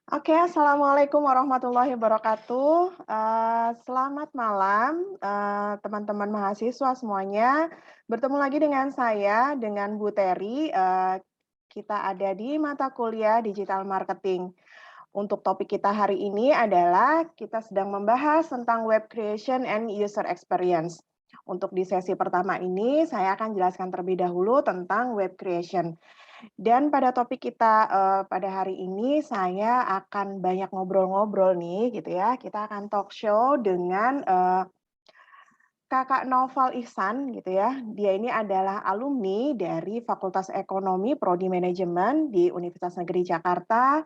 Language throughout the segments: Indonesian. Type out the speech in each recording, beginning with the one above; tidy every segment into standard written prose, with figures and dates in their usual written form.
Oke, assalamualaikum warahmatullahi wabarakatuh. Selamat malam, teman-teman mahasiswa semuanya. Bertemu lagi dengan saya, dengan Bu Terry. Kita ada di mata kuliah Digital Marketing. Untuk topik kita hari ini adalah kita sedang membahas tentang web creation and user experience. Untuk di sesi pertama ini, saya akan jelaskan terlebih dahulu tentang web creation. Dan pada topik kita, pada hari ini saya akan banyak ngobrol-ngobrol nih gitu ya. Kita akan talk show dengan, Kakak Noval Ihsan gitu ya. Dia ini adalah alumni dari Fakultas Ekonomi Prodi Manajemen di Universitas Negeri Jakarta.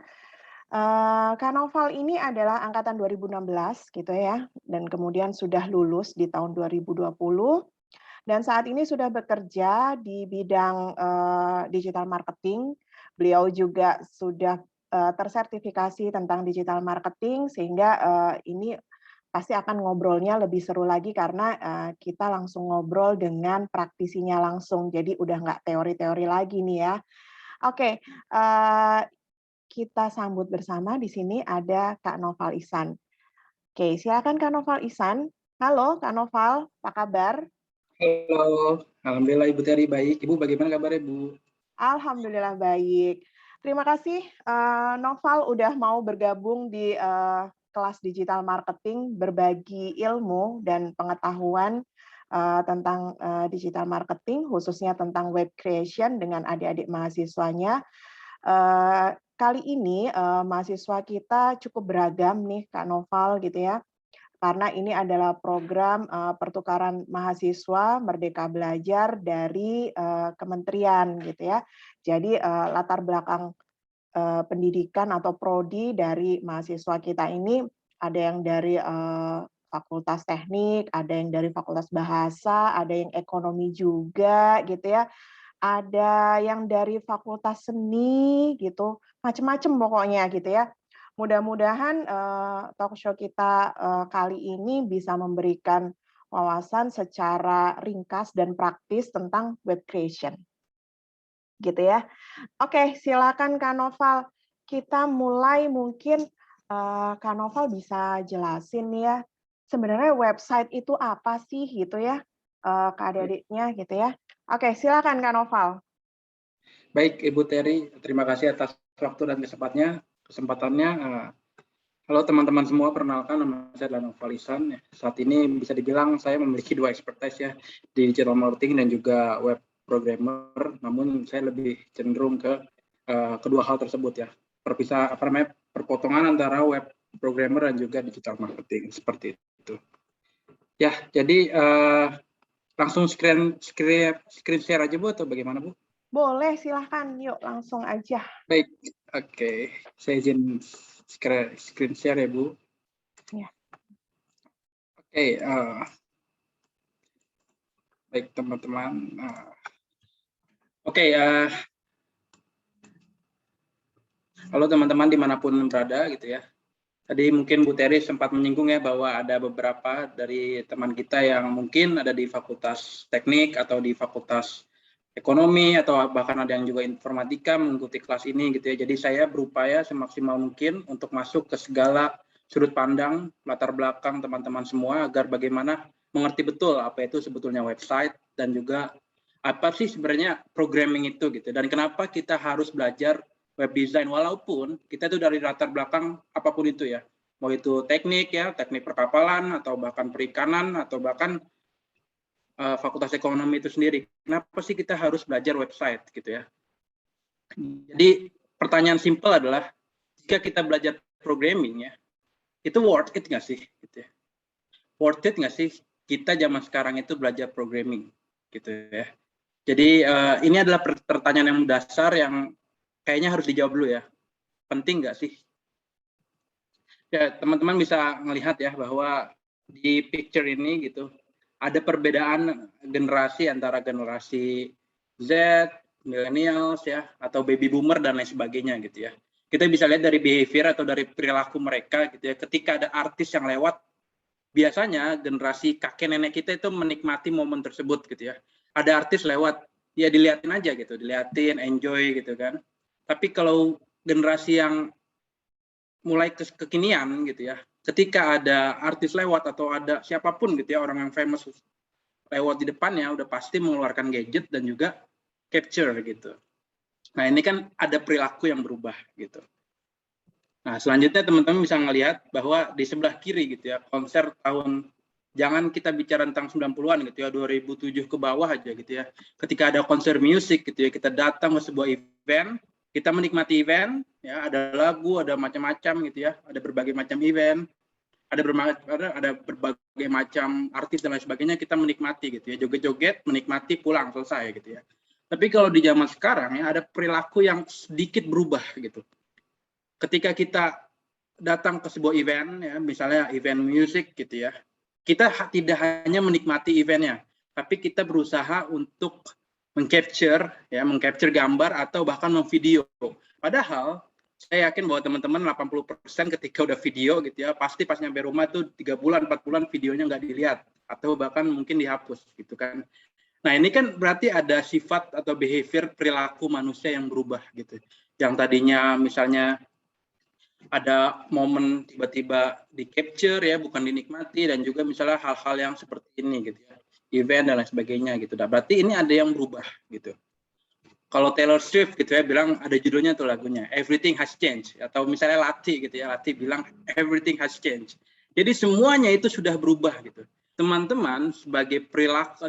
Kak Noval ini adalah angkatan 2016 gitu ya, dan kemudian sudah lulus di tahun 2020. Dan saat ini sudah bekerja di bidang, digital marketing. Beliau juga sudah, tersertifikasi tentang digital marketing sehingga, ini pasti akan ngobrolnya lebih seru lagi karena, kita langsung ngobrol dengan praktisinya langsung. Jadi udah nggak teori-teori lagi nih ya. Oke, kita sambut bersama di sini ada Kak Noval Ihsan. Oke, silakan Kak Noval Ihsan. Halo Kak Noval, apa kabar? Halo, alhamdulillah Ibu Terry baik. Ibu bagaimana kabarnya, Bu? Alhamdulillah baik. Terima kasih, Noval udah mau bergabung di, kelas digital marketing, berbagi ilmu dan pengetahuan, tentang, digital marketing, khususnya tentang web creation dengan adik-adik mahasiswanya. Kali ini, mahasiswa kita cukup beragam nih, Kak Noval, gitu ya. Karena ini adalah program, pertukaran mahasiswa Merdeka Belajar dari, kementerian gitu ya. Jadi, latar belakang, pendidikan atau prodi dari mahasiswa kita ini ada yang dari, fakultas teknik, ada yang dari fakultas bahasa, ada yang ekonomi juga gitu ya, ada yang dari fakultas seni gitu, macem-macem pokoknya gitu ya. Mudah-mudahan, talk show kita, kali ini bisa memberikan wawasan secara ringkas dan praktis tentang web creation, gitu ya. Oke, silakan Kak Noval. Kita mulai mungkin, Kak Noval bisa jelasin nih ya, sebenarnya website itu apa sih gitu ya, ke Baik, adik-adiknya gitu ya. Oke, silakan Kak Noval. baik, Ibu Terry, terima kasih atas waktu dan kesempatannya. Halo teman-teman semua, perkenalkan nama saya adalah Noval Ihsan. Saat ini bisa dibilang saya memiliki dua expertise ya, di digital marketing dan juga web programmer. Namun saya lebih cenderung ke kedua hal tersebut ya. Perpotongan antara web programmer dan juga digital marketing seperti itu. Ya, jadi langsung screen share aja Bu atau bagaimana Bu? Boleh, silahkan. Yuk, langsung aja. Baik, oke. Saya izin screen share ya Bu. Ya. Oke, baik teman-teman. Oke, halo teman-teman dimanapun berada gitu ya. Tadi mungkin Bu Terry sempat menyinggung ya bahwa ada beberapa dari teman kita yang mungkin ada di fakultas teknik atau di fakultas ekonomi atau bahkan ada yang juga informatika mengikuti kelas ini gitu ya. Jadi saya berupaya semaksimal mungkin untuk masuk ke segala sudut pandang, latar belakang teman-teman semua agar bagaimana mengerti betul apa itu sebetulnya website dan juga apa sih sebenarnya programming itu gitu dan kenapa kita harus belajar web design walaupun kita itu dari latar belakang apapun itu ya. Mau itu teknik ya, teknik perkapalan atau bahkan perikanan atau bahkan fakultas ekonomi itu sendiri. Kenapa sih kita harus belajar website gitu ya? Jadi pertanyaan simpel adalah jika kita belajar programming ya, itu worth it nggak sih? Gitu ya. Worth it nggak sih kita zaman sekarang itu belajar programming gitu ya? Jadi ini adalah pertanyaan yang dasar yang kayaknya harus dijawab dulu ya. Penting nggak sih? Ya teman-teman bisa melihat ya bahwa di picture ini gitu ada perbedaan generasi antara generasi Z, millennials ya, atau baby boomer dan lain sebagainya gitu ya. Kita bisa lihat dari behavior atau dari perilaku mereka gitu ya. Ketika ada artis yang lewat, biasanya generasi kakek nenek kita itu menikmati momen tersebut gitu ya. Ada artis lewat, ya diliatin aja gitu, diliatin, enjoy gitu kan. Tapi kalau generasi yang mulai kekinian gitu ya. Ketika ada artis lewat atau ada siapapun gitu ya, orang yang famous lewat di depannya, udah pasti mengeluarkan gadget dan juga capture gitu. Nah, ini kan ada perilaku yang berubah gitu. Nah, selanjutnya teman-teman bisa ngelihat bahwa di sebelah kiri gitu ya, konser tahun, jangan kita bicara tentang 90-an gitu ya, 2007 ke bawah aja gitu ya. Ketika ada konser musik gitu ya, kita datang ke sebuah event, kita menikmati event, ya ada lagu, ada macam-macam gitu ya, ada berbagai macam event, ada berbagai macam artis dan lain sebagainya, kita menikmati gitu ya, joget-joget, menikmati, pulang, selesai gitu ya. Tapi kalau di zaman sekarang ya, ada perilaku yang sedikit berubah gitu. Ketika kita datang ke sebuah event ya, misalnya event musik gitu ya, kita tidak hanya menikmati eventnya, tapi kita berusaha untuk mengcapture gambar atau bahkan memvideo. Padahal saya yakin bahwa teman-teman 80% ketika udah video gitu ya, pasti pas nyampe rumah tuh 3 bulan 4 bulan videonya nggak dilihat atau bahkan mungkin dihapus gitu kan. Nah, ini kan berarti ada sifat atau behavior perilaku manusia yang berubah gitu. Yang tadinya misalnya ada momen tiba-tiba di capture ya, bukan dinikmati, dan juga misalnya hal-hal yang seperti ini gitu ya, event dan lain sebagainya gitu. Nah, berarti ini ada yang berubah gitu. Kalau Taylor Swift gitu ya bilang, ada judulnya tuh lagunya Everything Has Changed, atau misalnya Lati gitu ya, Lati bilang Everything Has Changed. Jadi semuanya itu sudah berubah gitu. Teman-teman sebagai perilaku,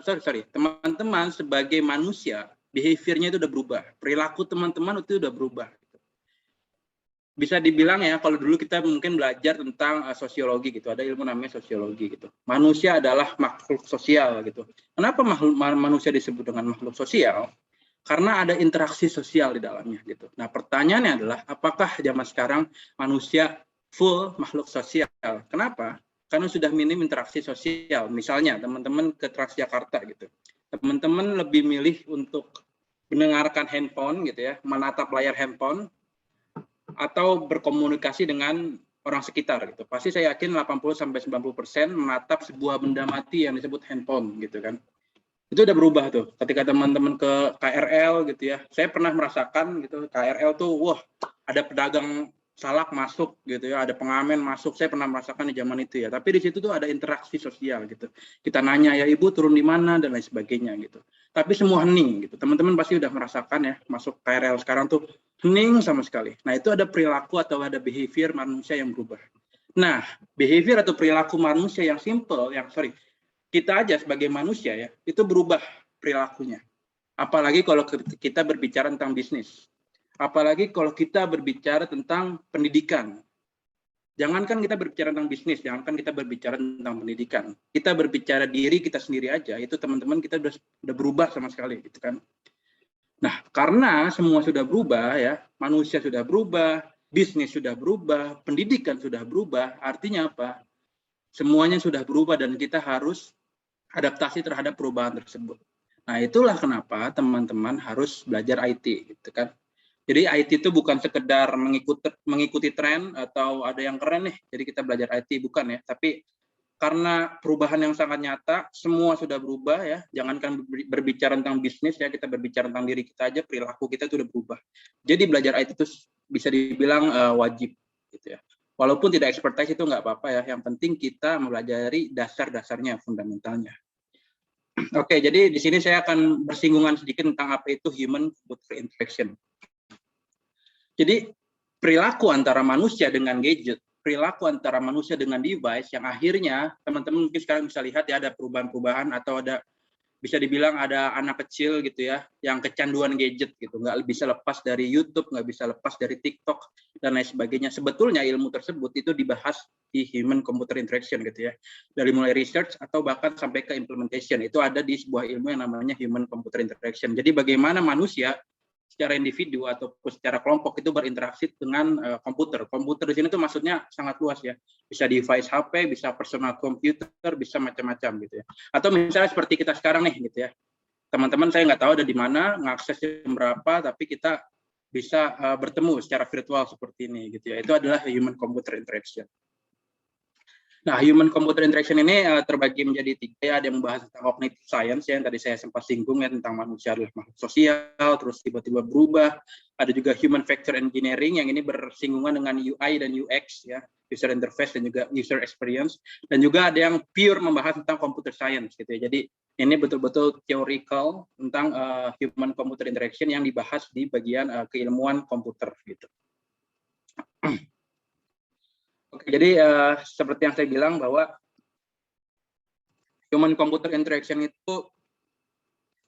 teman-teman sebagai manusia, behaviornya itu udah berubah. Perilaku teman-teman itu udah berubah. Bisa dibilang ya, kalau dulu kita mungkin belajar tentang sosiologi gitu, ada ilmu namanya sosiologi gitu. Manusia adalah makhluk sosial gitu. Kenapa manusia disebut dengan makhluk sosial? Karena ada interaksi sosial di dalamnya gitu. Nah, pertanyaannya adalah apakah zaman sekarang manusia full makhluk sosial? Kenapa? Karena sudah minim interaksi sosial. Misalnya teman-teman ke Transjakarta gitu, teman-teman lebih milih untuk mendengarkan handphone gitu ya, menatap layar handphone, atau berkomunikasi dengan orang sekitar gitu. Pasti saya yakin 80-90% menatap sebuah benda mati yang disebut handphone gitu kan. Itu udah berubah tuh. Ketika teman-teman ke KRL gitu ya. Saya pernah merasakan gitu, KRL tuh wah, ada pedagang salak masuk gitu ya, ada pengamen masuk. Saya pernah merasakan di zaman itu ya. Tapi di situ tuh ada interaksi sosial gitu. Kita nanya ya Ibu turun di mana dan lain sebagainya gitu. Tapi semua hening gitu. Teman-teman pasti udah merasakan ya, masuk KRL sekarang tuh hening sama sekali. Nah, itu ada perilaku atau ada behavior manusia yang berubah. Nah, behavior atau perilaku manusia yang simple, kita aja sebagai manusia ya, itu berubah perilakunya. Apalagi kalau kita berbicara tentang bisnis. Apalagi kalau kita berbicara tentang pendidikan. Jangankan kita berbicara tentang bisnis, jangankan kita berbicara tentang pendidikan. Kita berbicara diri kita sendiri aja, itu teman-teman kita udah berubah sama sekali gitu kan. Nah, karena semua sudah berubah ya, manusia sudah berubah, bisnis sudah berubah, pendidikan sudah berubah, artinya apa? Semuanya sudah berubah dan kita harus adaptasi terhadap perubahan tersebut. Nah, itulah kenapa teman-teman harus belajar IT gitu kan. Jadi IT itu bukan sekedar mengikuti tren atau ada yang keren nih, jadi kita belajar IT, bukan ya. Tapi karena perubahan yang sangat nyata, semua sudah berubah ya. Jangankan berbicara tentang bisnis ya, kita berbicara tentang diri kita aja, perilaku kita itu udah berubah. Jadi belajar IT itu bisa dibilang wajib gitu ya. Walaupun tidak expertise itu nggak apa-apa ya, yang penting kita mempelajari dasar-dasarnya, fundamentalnya. Oke, jadi di sini saya akan bersinggungan sedikit tentang apa itu human computer interaction. Jadi perilaku antara manusia dengan gadget, perilaku antara manusia dengan device yang akhirnya teman-teman mungkin sekarang bisa lihat ya, ada perubahan-perubahan atau ada bisa dibilang ada anak kecil gitu ya yang kecanduan gadget gitu, nggak bisa lepas dari YouTube, nggak bisa lepas dari TikTok dan lain sebagainya. Sebetulnya ilmu tersebut itu dibahas di human computer interaction gitu ya, dari mulai research atau bahkan sampai ke implementation, itu ada di sebuah ilmu yang namanya human computer interaction. Jadi bagaimana manusia secara individu ataupun secara kelompok itu berinteraksi dengan komputer. Komputer di sini tuh maksudnya sangat luas ya. Bisa device HP, bisa personal computer, bisa macam-macam gitu ya. Atau misalnya seperti kita sekarang nih gitu ya. Teman-teman saya nggak tahu ada di mana, ngakses jam berapa, tapi kita bisa bertemu secara virtual seperti ini gitu ya. Itu adalah human computer interaction. Nah, human computer interaction ini terbagi menjadi 3 ya. Ada yang membahas tentang cognitive science ya, yang tadi saya sempat singgung ya, tentang manusia adalah makhluk sosial, terus tiba-tiba berubah. Ada juga human factor engineering yang ini bersinggungan dengan UI dan UX ya, user interface dan juga user experience. Dan juga ada yang pure membahas tentang computer science gitu ya. Jadi ini betul-betul theoretical tentang human computer interaction yang dibahas di bagian keilmuan komputer gitu. Oke, jadi seperti yang saya bilang bahwa human computer interaction itu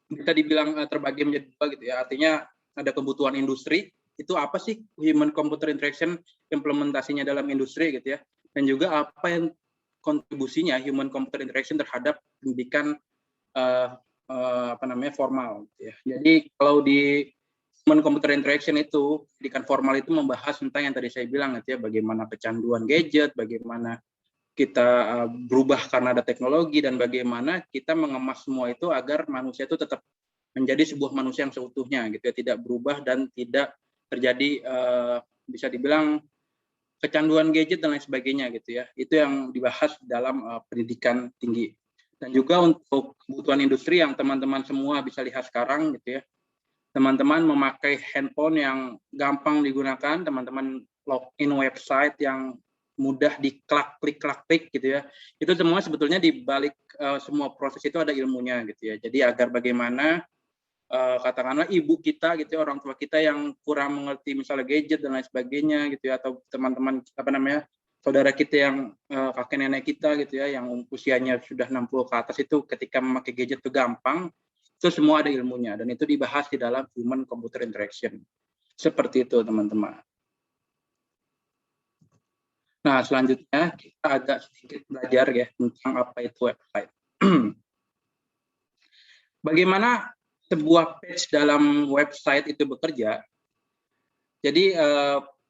bisa dibilang terbagi menjadi 2 gitu ya. Artinya ada kebutuhan industri, itu apa sih human computer interaction implementasinya dalam industri gitu ya. Dan juga apa yang kontribusinya human computer interaction terhadap pendidikan formal gitu ya. Jadi kalau di human computer interaction itu, pendidikan formal itu membahas tentang yang tadi saya bilang gitu ya, bagaimana kecanduan gadget, bagaimana kita berubah karena ada teknologi, dan bagaimana kita mengemas semua itu agar manusia itu tetap menjadi sebuah manusia yang seutuhnya gitu ya, tidak berubah dan tidak terjadi bisa dibilang kecanduan gadget dan lain sebagainya gitu ya. Itu yang dibahas dalam pendidikan tinggi. Dan juga untuk kebutuhan industri yang teman-teman semua bisa lihat sekarang gitu ya. Teman-teman memakai handphone yang gampang digunakan, teman-teman login website yang mudah klik gitu ya. Itu semua sebetulnya di balik semua proses itu ada ilmunya gitu ya. Jadi agar bagaimana katakanlah ibu kita gitu ya, orang tua kita yang kurang mengerti misalnya gadget dan lain sebagainya gitu ya, atau teman-teman saudara kita yang kakek nenek kita gitu ya, yang usianya sudah 60 ke atas, itu ketika memakai gadget itu gampang, itu semua ada ilmunya, dan itu dibahas di dalam human computer interaction. Seperti itu teman-teman. Nah, selanjutnya kita agak sedikit belajar ya tentang apa itu website. Bagaimana sebuah page dalam website itu bekerja? Jadi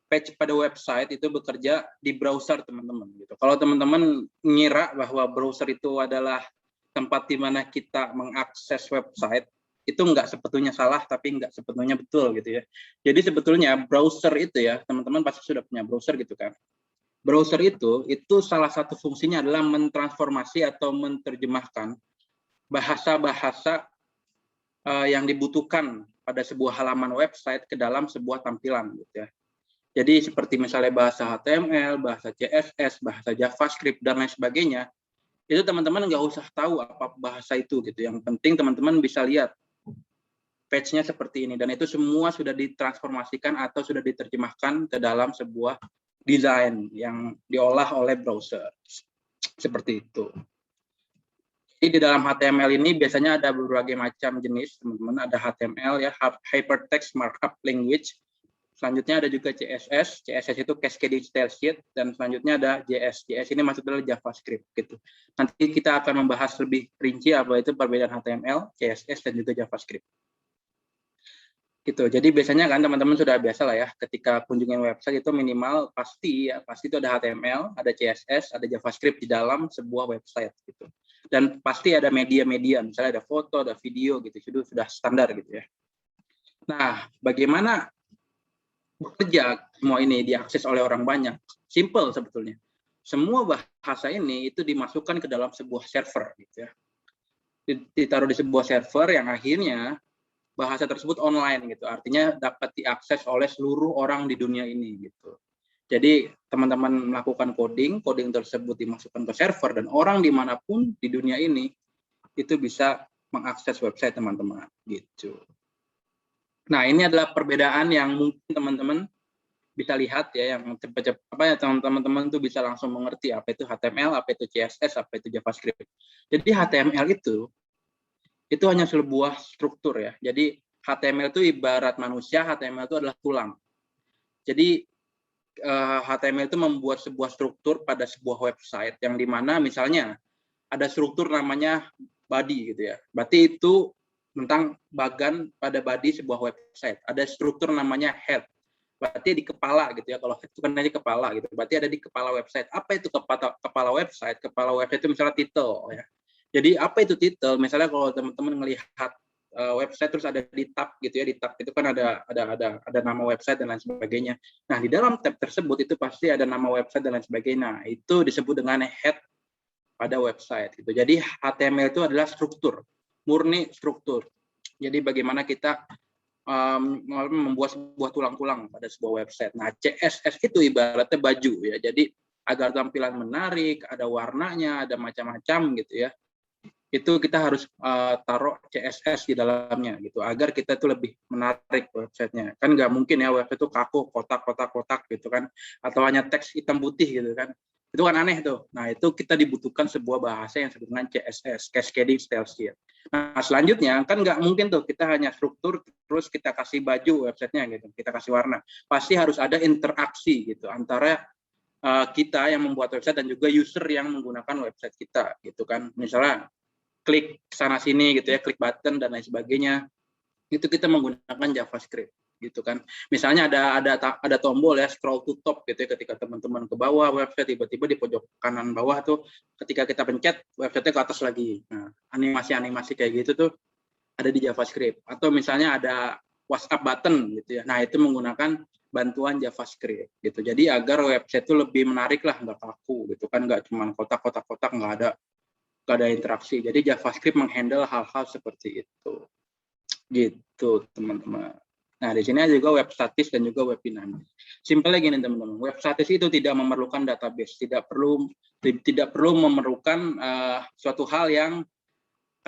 page pada website itu bekerja di browser teman-teman gitu. Kalau teman-teman ngira bahwa browser itu adalah tempat di mana kita mengakses website, itu nggak sebetulnya salah, tapi nggak sebetulnya betul gitu ya. Jadi sebetulnya browser itu ya, teman-teman pasti sudah punya browser gitu kan. Browser itu salah satu fungsinya adalah mentransformasi atau menerjemahkan bahasa-bahasa yang dibutuhkan pada sebuah halaman website ke dalam sebuah tampilan gitu ya. Jadi seperti misalnya bahasa HTML, bahasa CSS, bahasa JavaScript dan lain sebagainya, itu teman-teman nggak usah tahu apa bahasa itu gitu. Yang penting teman-teman bisa lihat page-nya seperti ini, dan itu semua sudah ditransformasikan atau sudah diterjemahkan ke dalam sebuah desain yang diolah oleh browser. Seperti itu. Jadi di dalam HTML ini biasanya ada berbagai macam jenis, teman-teman. Ada HTML ya, Hypertext Markup Language. Selanjutnya ada juga CSS. CSS itu Cascading Style Sheet, dan selanjutnya ada JS. JS ini maksudnya JavaScript gitu. Nanti kita akan membahas lebih rinci apa itu perbedaan HTML, CSS dan juga JavaScript. Gitu. Jadi biasanya kan teman-teman sudah biasa lah ya, ketika kunjungin website itu minimal pasti itu ada HTML, ada CSS, ada JavaScript di dalam sebuah website gitu. Dan pasti ada media-media, misalnya ada foto, ada video gitu, itu sudah standar gitu ya. Nah, bagaimana bekerja semua ini diakses oleh orang banyak? Simple sebetulnya. Semua bahasa ini itu dimasukkan ke dalam sebuah server gitu ya. Ditaruh di sebuah server yang akhirnya bahasa tersebut online gitu, artinya dapat diakses oleh seluruh orang di dunia ini gitu. Jadi teman-teman melakukan coding tersebut dimasukkan ke server, dan orang dimanapun di dunia ini itu bisa mengakses website teman-teman gitu. Nah, ini adalah perbedaan yang mungkin teman-teman bisa lihat ya, yang teman-teman tuh bisa langsung mengerti apa itu HTML, apa itu CSS, apa itu JavaScript. Jadi HTML itu hanya sebuah struktur ya. Jadi HTML itu ibarat manusia, HTML itu adalah tulang. Jadi HTML itu membuat sebuah struktur pada sebuah website yang dimana misalnya ada struktur namanya body gitu ya. Berarti itu tentang bagan pada body sebuah website. Ada struktur namanya head. Berarti di kepala gitu ya. Kalau head itu kan di kepala gitu. Berarti ada di kepala website. Apa itu kepala website? Kepala website itu misalnya title ya. Jadi apa itu title? Misalnya kalau teman-teman melihat website terus ada di tab gitu ya, di tab itu kan ada nama website dan lain sebagainya. Nah, di dalam tab tersebut itu pasti ada nama website dan lain sebagainya. Nah, itu disebut dengan head pada website gitu. Jadi HTML itu adalah struktur, murni struktur. Jadi bagaimana kita membuat sebuah tulang-tulang pada sebuah website. Nah, CSS itu ibaratnya baju ya. Jadi agar tampilan menarik, ada warnanya, ada macam-macam gitu ya. Itu kita harus taruh CSS di dalamnya gitu agar kita tuh lebih menarik websitenya. Kan nggak mungkin ya website itu kaku, kotak gitu kan, atau hanya teks hitam putih gitu kan. Itu kan aneh tuh. Nah, itu kita dibutuhkan sebuah bahasa yang disebut dengan CSS, Cascading Style Sheet. Nah, selanjutnya kan nggak mungkin tuh kita hanya struktur terus kita kasih baju websitenya gitu, kita kasih warna. Pasti harus ada interaksi gitu antara kita yang membuat website dan juga user yang menggunakan website kita gitu kan. Misalnya klik sana sini gitu ya, klik button dan lain sebagainya. Itu kita menggunakan JavaScript gitu kan. Misalnya ada tombol ya scroll to top gitu ya, ketika teman-teman ke bawah website tiba-tiba di pojok kanan bawah tuh ketika kita pencet website-nya ke atas lagi. Nah, animasi-animasi kayak gitu tuh ada di JavaScript. Atau misalnya ada WhatsApp button gitu ya. Nah, itu menggunakan bantuan JavaScript gitu. Jadi agar website itu lebih menarik lah, nggak kaku gitu kan, nggak cuma kotak-kotak nggak ada interaksi. Jadi JavaScript menghandle hal-hal seperti itu. Gitu, teman-teman. Nah, di sini ada juga web statis dan juga web dinamis. Simpelnya gini, teman-teman. Web statis itu tidak memerlukan database, tidak perlu memerlukan suatu hal yang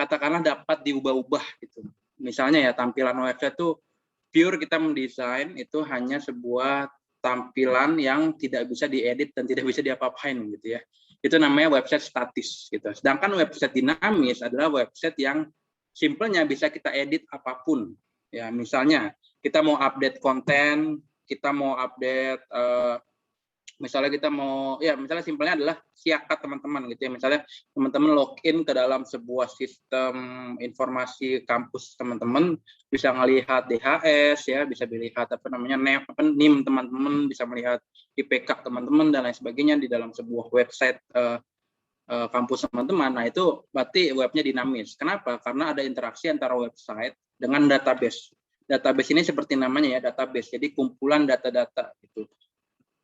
katakanlah dapat diubah-ubah gitu. Misalnya ya tampilan website itu pure kita mendesain itu hanya sebuah tampilan yang tidak bisa diedit dan tidak bisa diapa-apain gitu ya. Itu namanya website statis gitu. Sedangkan website dinamis adalah website yang simpelnya bisa kita edit apapun. Ya, misalnya kita mau update konten, kita mau update misalnya kita mau misalnya simpelnya adalah siakat teman-teman gitu ya. Misalnya teman-teman login ke dalam sebuah sistem informasi kampus teman-teman, bisa melihat DHS ya, bisa melihat NIM teman-teman, bisa melihat IPK teman-teman dan lain sebagainya di dalam sebuah website kampus teman-teman. Nah, itu berarti webnya dinamis. Kenapa? Karena ada interaksi antara website dengan database. Database ini seperti namanya ya, database. Jadi kumpulan data-data gitu.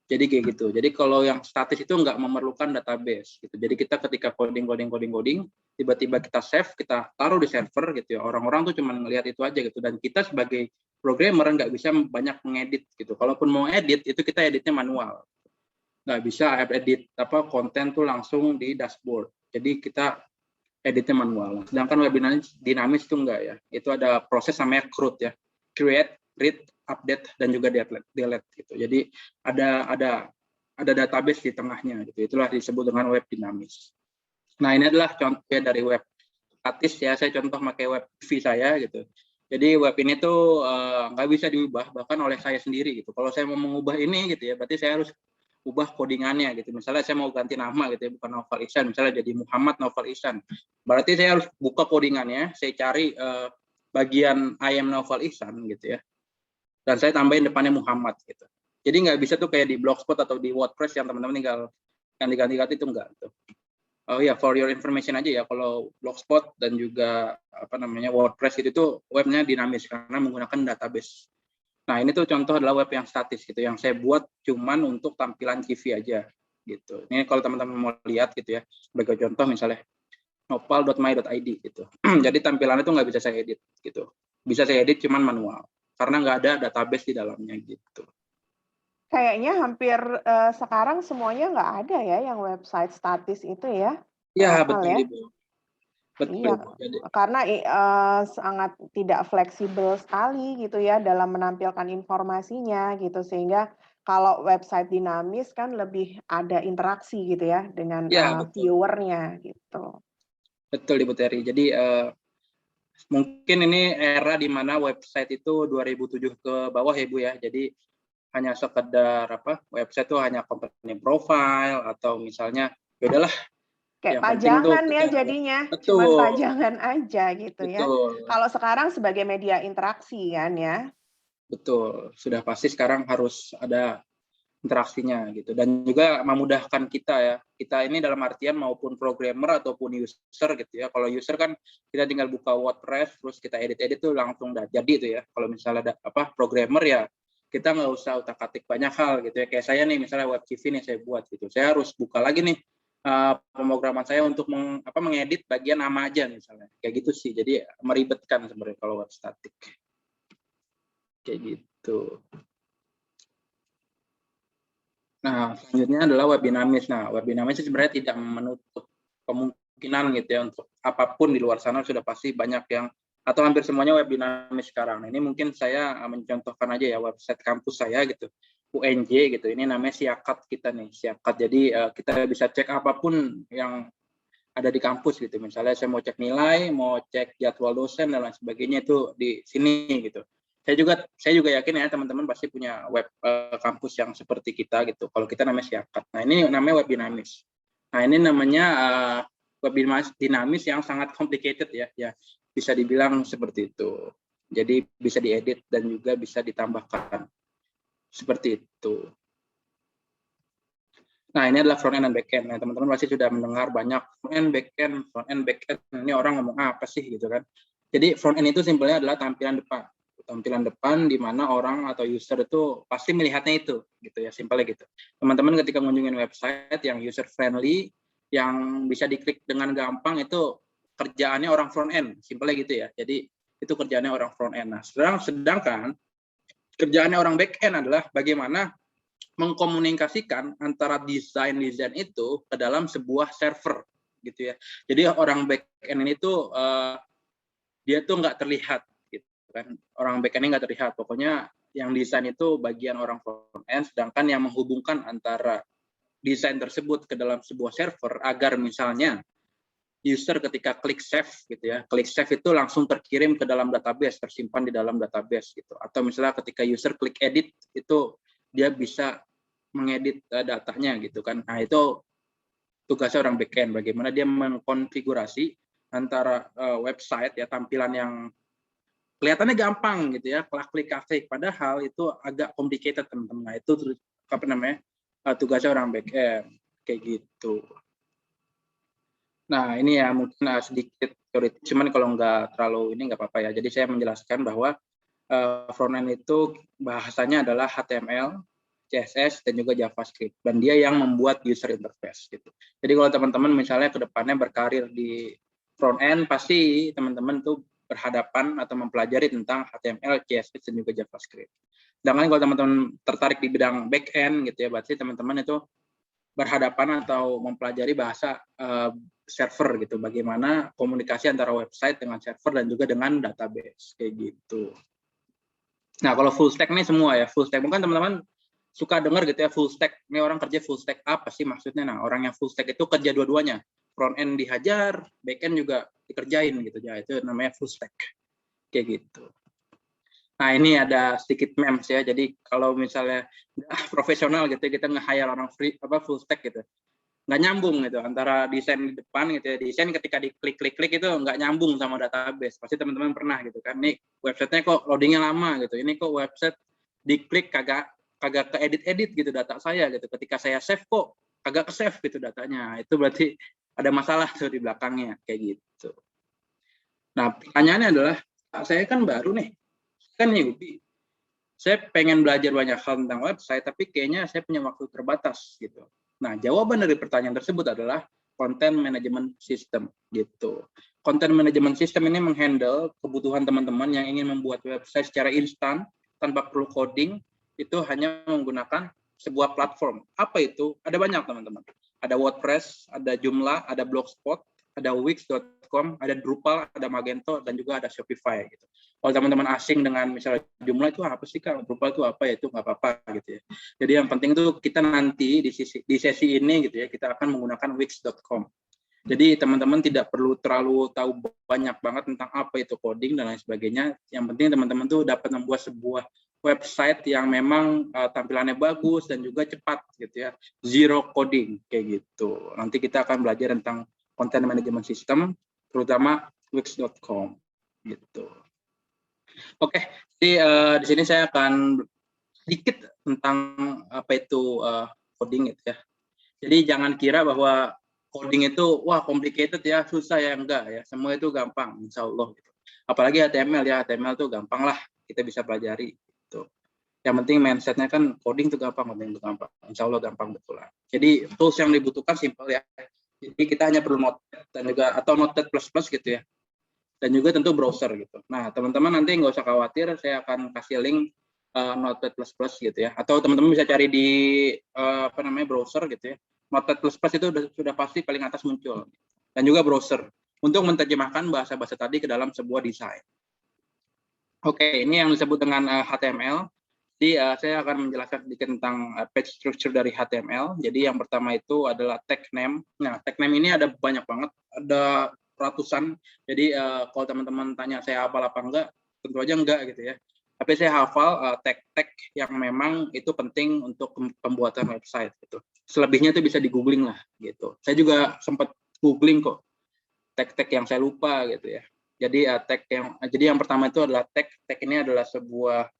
Jadi kayak gitu. Jadi kalau yang statis itu nggak memerlukan database gitu. Jadi kita ketika coding, tiba-tiba kita save, kita taruh di server gitu ya. Orang-orang tuh cuma ngelihat itu aja gitu. Dan kita sebagai programmer nggak bisa banyak mengedit gitu. Kalaupun mau edit, itu kita editnya manual. Nggak bisa edit konten tuh langsung di dashboard. Jadi kita editnya manual. Sedangkan web dinamis itu enggak ya. Itu ada proses namanya CRUD ya. Create, read, update dan juga delete gitu. Jadi ada database di tengahnya gitu. Itulah disebut dengan web dinamis. Nah, ini adalah contoh dari web statis ya. Saya contoh pakai web TV saya gitu. Jadi web ini tuh nggak bisa diubah bahkan oleh saya sendiri gitu. Kalau saya mau mengubah ini gitu ya, berarti saya harus ubah codingannya gitu. Misalnya saya mau ganti nama gitu ya, bukan Noval Ihsan, misalnya jadi Muhammad Noval Ihsan. Berarti saya harus buka codingannya, saya cari bagian I am Noval Ihsan gitu ya. Dan saya tambahin depannya Muhammad gitu. Jadi nggak bisa tuh kayak di Blogspot atau di WordPress yang teman-teman tinggal yang diganti-ganti itu enggak tuh. Oh ya, for your information aja ya, kalau Blogspot dan juga WordPress itu tuh webnya dinamis karena menggunakan database. Nah, ini tuh contoh adalah web yang statis gitu, yang saya buat cuman untuk tampilan CV aja gitu. Ini kalau teman-teman mau lihat gitu ya, sebagai contoh misalnya nopal.my.id gitu. Jadi tampilannya itu nggak bisa saya edit gitu. Bisa saya edit cuman manual karena nggak ada database di dalamnya gitu. Kayaknya hampir sekarang semuanya nggak ada ya yang website statis itu ya, Iya, Noval betul ya? Ibu. Betul Iya, Ibu. Jadi, karena sangat tidak fleksibel sekali gitu ya dalam menampilkan informasinya gitu, sehingga kalau website dinamis kan lebih ada interaksi gitu ya dengan ya betul. viewer-nya gitu. Betul Ibu Terry. Jadi mungkin ini era di mana website itu 2007 ke bawah ya Bu ya. Jadi hanya sekedar website tuh hanya company profile atau misalnya ya udahlah Kayak yang penting tuh pajangan ya kita jadinya, cuman betul pajangan aja gitu ya. betul Kalau sekarang sebagai media interaksi kan ya. betul sudah pasti sekarang harus ada interaksinya gitu, dan juga memudahkan kita ya. Kita ini dalam artian maupun programmer ataupun user gitu ya. Kalau user kan kita tinggal buka WordPress terus kita edit-edit tuh langsung udah jadi tuh ya. Kalau misalnya ada programmer ya kita nggak usah utak-atik banyak hal gitu ya. Kayak saya nih misalnya web CV nih saya buat gitu. Saya harus buka lagi nih pemrograman saya untuk mengedit bagian nama aja misalnya. Kayak gitu sih. Jadi meribetkan sebenarnya kalau web static. Kayak gitu. Nah, selanjutnya adalah web dinamis. Nah, web dinamis itu sebenarnya tidak menutup kemungkinan gitu ya, untuk apapun di luar sana sudah pasti banyak yang, atau hampir semuanya web dinamis sekarang. Nah, ini mungkin saya mencontohkan aja ya website kampus saya gitu, UNJ gitu. Ini namanya Siakat kita nih, Siakat. Jadi kita bisa cek apapun yang ada di kampus gitu. Misalnya saya mau cek nilai, mau cek jadwal dosen dan lain sebagainya itu di sini gitu. Saya juga yakin ya teman-teman pasti punya web kampus yang seperti kita gitu. Kalau kita namanya Siakat. Nah, ini namanya web dinamis. Nah, ini namanya web dinamis yang sangat complicated ya. Ya, bisa dibilang seperti itu. Jadi bisa diedit dan juga bisa ditambahkan. Seperti itu. Nah, ini adalah front end dan back end. Nah, teman-teman pasti sudah mendengar banyak front end, back end. Ini orang ngomong apa sih gitu kan. Jadi front end itu simpelnya adalah tampilan depan. Tampilan depan di mana orang atau user itu pasti melihatnya itu gitu ya, simpelnya gitu. Teman-teman ketika mengunjungi website yang user friendly, yang bisa diklik dengan gampang, itu kerjaannya orang front end, simpelnya gitu ya. Jadi itu kerjaannya orang front end. Nah, sedangkan kerjaannya orang back end adalah bagaimana mengkomunikasikan antara desain itu ke dalam sebuah server gitu ya. Jadi orang back end ini tuh dia tuh nggak terlihat gitu kan. Orang back end ini nggak terlihat. Pokoknya yang desain itu bagian orang front end, sedangkan yang menghubungkan antara desain tersebut ke dalam sebuah server agar misalnya user ketika klik save gitu ya, klik save itu langsung terkirim ke dalam database, tersimpan di dalam database gitu. Atau misalnya ketika user klik edit itu dia bisa mengedit datanya gitu kan. Nah, itu tugasnya orang backend, bagaimana dia mengkonfigurasi antara website ya, tampilan yang kelihatannya gampang gitu ya, klik padahal itu agak complicated teman-teman. Nah, itu apa namanya? Tugasnya orang backend kayak gitu. Nah, ini ya mungkin sedikit teori, cuman kalau nggak terlalu ini nggak apa-apa ya. Jadi saya menjelaskan bahwa front end itu bahasanya adalah HTML, CSS, dan juga JavaScript. Dan dia yang membuat user interface gitu. Jadi kalau teman-teman misalnya ke depannya berkarir di front end, pasti teman-teman tuh berhadapan atau mempelajari tentang HTML, CSS, dan juga JavaScript. Sedangkan kalau teman-teman tertarik di bidang back end gitu ya, berarti teman-teman itu berhadapan atau mempelajari bahasa server gitu, bagaimana komunikasi antara website dengan server dan juga dengan database kayak gitu. Nah, kalau full stack ini semua ya, full stack mungkin teman-teman suka dengar gitu ya, full stack ini orang kerja full stack apa sih maksudnya. Nah, orang yang full stack itu kerja dua-duanya, front end dihajar, back end juga dikerjain gitu ya, itu namanya full stack kayak gitu. Nah, ini ada sedikit memes ya. Jadi kalau misalnya profesional gitu kita nge-hire orang full stack gitu, nggak nyambung gitu antara desain di depan gitu ya. Desain ketika diklik itu nggak nyambung sama database. Pasti teman-teman pernah gitu kan. Ini websitenya kok loadingnya lama gitu. Ini kok website diklik kagak ke edit gitu data saya gitu. Ketika saya save kok kagak ke save gitu datanya. Itu berarti ada masalah tuh di belakangnya kayak gitu. Nah, pertanyaannya adalah saya kan baru nih. Kan newbie, saya pengen belajar banyak hal tentang website, tapi kayaknya saya punya waktu terbatas gitu. Nah, jawaban dari pertanyaan tersebut adalah content management system gitu. Content management system ini menghandle kebutuhan teman-teman yang ingin membuat website secara instan tanpa perlu coding, itu hanya menggunakan sebuah platform. Apa itu? Ada banyak teman-teman. Ada WordPress, ada Joomla, ada Blogspot, ada Wix.com, ada Drupal, ada Magento, dan juga ada Shopify gitu. Kalau teman-teman asing dengan misalnya Joomla itu apa sih Kak, Drupal itu apa ya, itu nggak apa-apa gitu ya. Jadi yang penting itu kita nanti di sesi ini gitu ya, kita akan menggunakan Wix.com. Jadi teman-teman tidak perlu terlalu tahu banyak banget tentang apa itu coding dan lain sebagainya. Yang penting teman-teman tuh dapat membuat sebuah website yang memang tampilannya bagus dan juga cepat gitu ya. Zero coding kayak gitu. Nanti kita akan belajar tentang content management system, terutama Wix.com gitu. Oke, jadi di sini saya akan sedikit tentang apa itu coding itu ya. Jadi jangan kira bahwa coding itu wah complicated ya, susah ya, enggak ya. Semua itu gampang, insya Allah. Gitu. Apalagi HTML ya, HTML itu gampang lah, kita bisa pelajari. Gitu. Yang penting mindsetnya kan coding itu gampang, coding itu gampang. Insya Allah gampang betul lah. Jadi tools yang dibutuhkan simple ya. Jadi kita hanya perlu Notepad dan juga atau Notepad plus gitu ya. Dan juga tentu browser gitu. Nah teman-teman nanti nggak usah khawatir, saya akan kasih link Notepad plus gitu ya. Atau teman-teman bisa cari di apa namanya browser gitu ya. Notepad plus itu sudah pasti paling atas muncul. Dan juga browser untuk menerjemahkan bahasa-bahasa tadi ke dalam sebuah desain. Oke, ini yang disebut dengan HTML. Jadi saya akan menjelaskan sedikit tentang page structure dari HTML. Jadi yang pertama itu adalah tag name. Nah, tag name ini ada banyak banget, ada ratusan. Jadi kalau teman-teman tanya saya hafal apa enggak, tentu aja enggak gitu ya. Tapi saya hafal tag-tag yang memang itu penting untuk pembuatan website gitu. Selebihnya itu bisa di googling lah gitu. Saya juga sempat googling kok tag-tag yang saya lupa gitu ya. Jadi yang pertama itu adalah tag. Tag ini adalah sebuah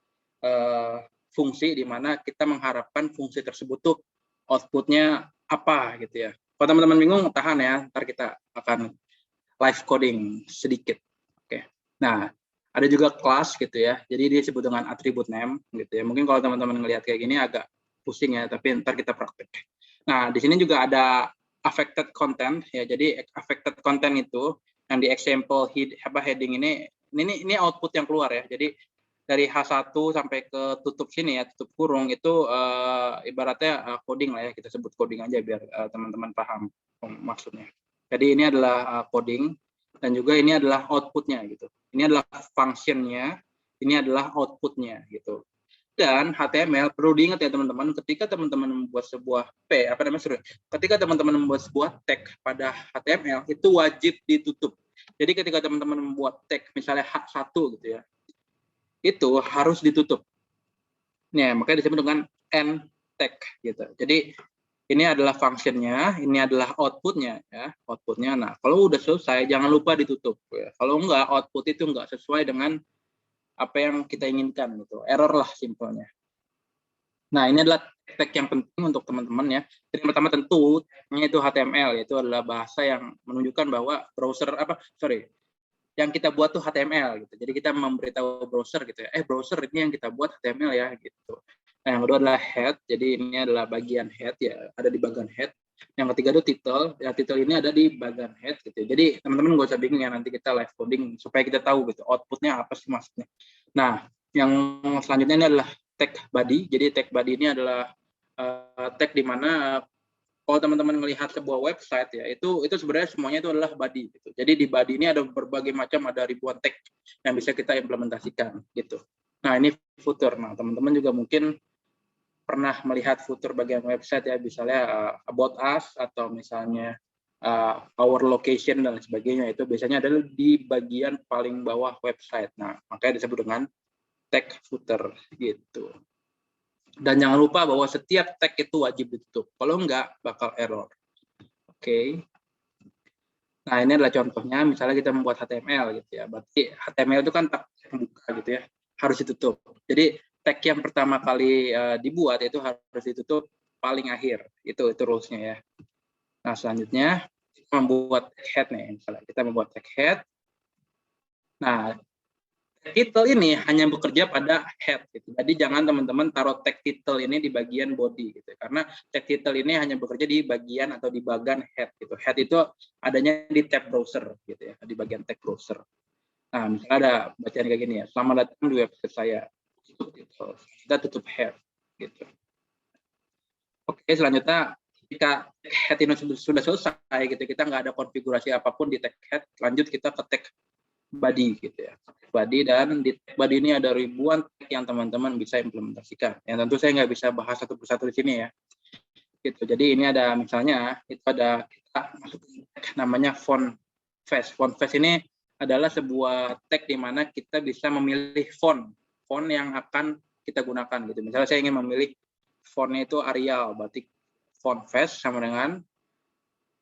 fungsi di mana kita mengharapkan fungsi tersebut tuh outputnya apa gitu ya. Kalau teman-teman bingung, tahan ya, ntar kita akan live coding sedikit. Oke. Nah, ada juga class gitu ya. Jadi dia disebut dengan attribute name gitu ya. Mungkin kalau teman-teman ngelihat kayak gini agak pusing ya, tapi ntar kita praktek. Nah, di sini juga ada affected content ya. Jadi affected content itu yang di example heading ini output yang keluar ya. Jadi dari H1 sampai ke tutup sini ya, tutup kurung itu ibaratnya coding lah ya, kita sebut coding aja biar teman-teman paham maksudnya. Jadi ini adalah coding dan juga ini adalah outputnya gitu. Ini adalah functionnya, ini adalah outputnya gitu. Dan HTML perlu diingat ya teman-teman, ketika teman-teman membuat sebuah ketika teman-teman membuat sebuah tag pada HTML itu wajib ditutup. Jadi ketika teman-teman membuat tag misalnya H1 gitu ya, itu harus ditutup. Nah, makanya disebut dengan end tag gitu. Jadi ini adalah functionnya, ini adalah outputnya ya, outputnya. Nah, kalau udah selesai jangan lupa ditutup. Ya. Kalau enggak output itu enggak sesuai dengan apa yang kita inginkan gitu, error lah simpelnya. Nah, ini adalah tag yang penting untuk teman-teman ya. Jadi pertama tentu tagnya itu HTML, yaitu adalah bahasa yang menunjukkan bahwa yang kita buat tuh HTML gitu. Jadi kita memberitahu browser gitu ya. Browser ini yang kita buat HTML ya gitu. Nah, yang kedua adalah head. Jadi ini adalah bagian head ya, ada di bagian head. Yang ketiga itu title. Ya, title ini ada di bagian head gitu. Jadi teman-teman nggak usah bingung ya, nanti kita live coding supaya kita tahu gitu outputnya apa sih maksudnya. Nah, yang selanjutnya ini adalah tag body. Jadi tag body ini adalah tag di mana kalau teman-teman melihat sebuah website ya, itu sebenarnya semuanya itu adalah body gitu. Jadi di body ini ada berbagai macam, ada ribuan tag yang bisa kita implementasikan gitu. Nah, ini footer. Nah, teman-teman juga mungkin pernah melihat footer bagian website ya, misalnya about us atau misalnya our location dan sebagainya, itu biasanya adalah di bagian paling bawah website. Nah, makanya disebut dengan tag footer gitu. Dan jangan lupa bahwa setiap tag itu wajib ditutup. Kalau enggak, bakal error. Oke. Nah, ini adalah contohnya. Misalnya kita membuat HTML gitu ya. Berarti HTML itu kan tag terbuka gitu ya. Harus ditutup. Jadi tag yang pertama kali dibuat itu harus ditutup paling akhir. Itu rules-nya ya. Nah, selanjutnya kita membuat tag head nih. Misalnya kita membuat tag head. Nah, title ini hanya bekerja pada head gitu. Jadi jangan teman-teman taruh tag title ini di bagian body gitu. Karena tag title ini hanya bekerja di bagian atau di bagian head gitu. Head itu adanya di tab browser gitu ya, di bagian tag browser. Nah, misalnya ada bacaan kayak gini ya. Selamat datang di website saya. Tutup title. Kita tutup head gitu. Oke, selanjutnya ketika head ini sudah selesai gitu, kita nggak ada konfigurasi apapun di tag head, lanjut kita ke tag body gitu ya. Body, dan di tag body ini ada ribuan tag yang teman-teman bisa implementasikan. Yang tentu saya nggak bisa bahas satu persatu di sini ya. Gitu. Jadi ini ada misalnya itu ada kita masukin tag namanya font face. Font face ini adalah sebuah tag di mana kita bisa memilih font yang akan kita gunakan gitu. Misalnya saya ingin memilih fontnya itu Arial, berarti font face sama dengan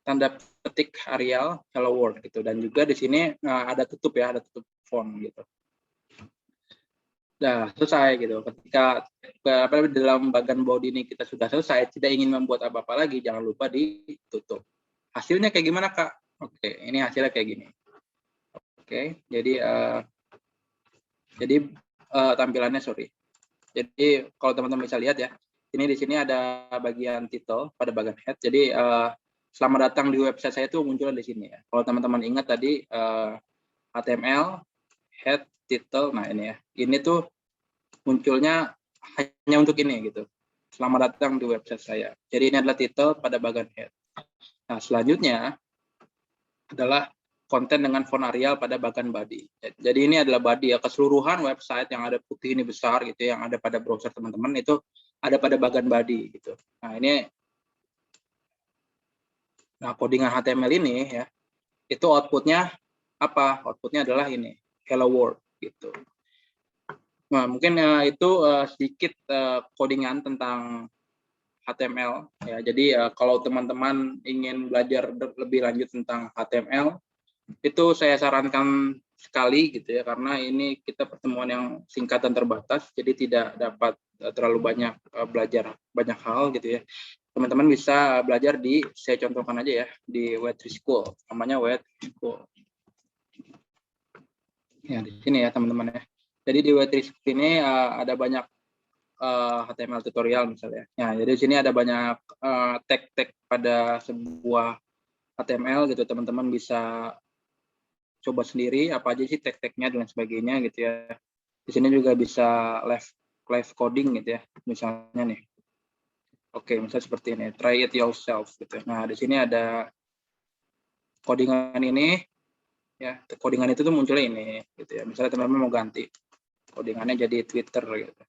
tanda petik Arial Hello World gitu. Dan juga di sini ada tutup ya, ada tutup font gitu. Nah, selesai gitu. Ketika dalam bagian body ini kita sudah selesai, tidak ingin membuat apa-apa lagi, jangan lupa ditutup. Hasilnya kayak gimana, Kak? Oke, ini hasilnya kayak gini. Oke, jadi tampilannya sorry. Jadi kalau teman-teman bisa lihat ya, ini di sini ada bagian title pada bagian head. Jadi selamat datang di website saya itu muncul di sini ya. Kalau teman-teman ingat tadi HTML, head, title, nah ini ya. Ini tuh munculnya hanya untuk ini gitu. Selamat datang di website saya. Jadi ini adalah title pada bagian head. Nah selanjutnya adalah konten dengan font Arial pada bagian body. Jadi ini adalah body ya, keseluruhan website yang ada putih ini besar gitu, yang ada pada browser teman-teman itu ada pada bagian body gitu. Nah ini, nah codingan HTML ini ya, itu outputnya apa? Outputnya adalah ini, hello world gitu. Nah mungkin itu sedikit codingan tentang HTML ya. Jadi kalau teman-teman ingin belajar lebih lanjut tentang HTML, itu saya sarankan sekali gitu ya, karena ini kita pertemuan yang singkat dan terbatas, jadi tidak dapat terlalu banyak belajar banyak hal gitu ya. Teman-teman bisa belajar saya contohkan aja ya, di Web3 School, namanya Web3 School. Ya, di sini ya teman-teman ya. Jadi di Web3 School ini ada banyak HTML tutorial misalnya. Ya, jadi di sini ada banyak tag-tag pada sebuah HTML gitu, teman-teman bisa coba sendiri apa aja sih tag-tagnya dan sebagainya gitu ya. Di sini juga bisa live coding gitu ya, misalnya nih. Oke, misalnya seperti ini, try it yourself gitu. Nah, di sini ada codingan ini ya, codingan itu tuh munculnya ini gitu ya. Misalnya teman-teman mau ganti codingannya jadi Twitter gitu.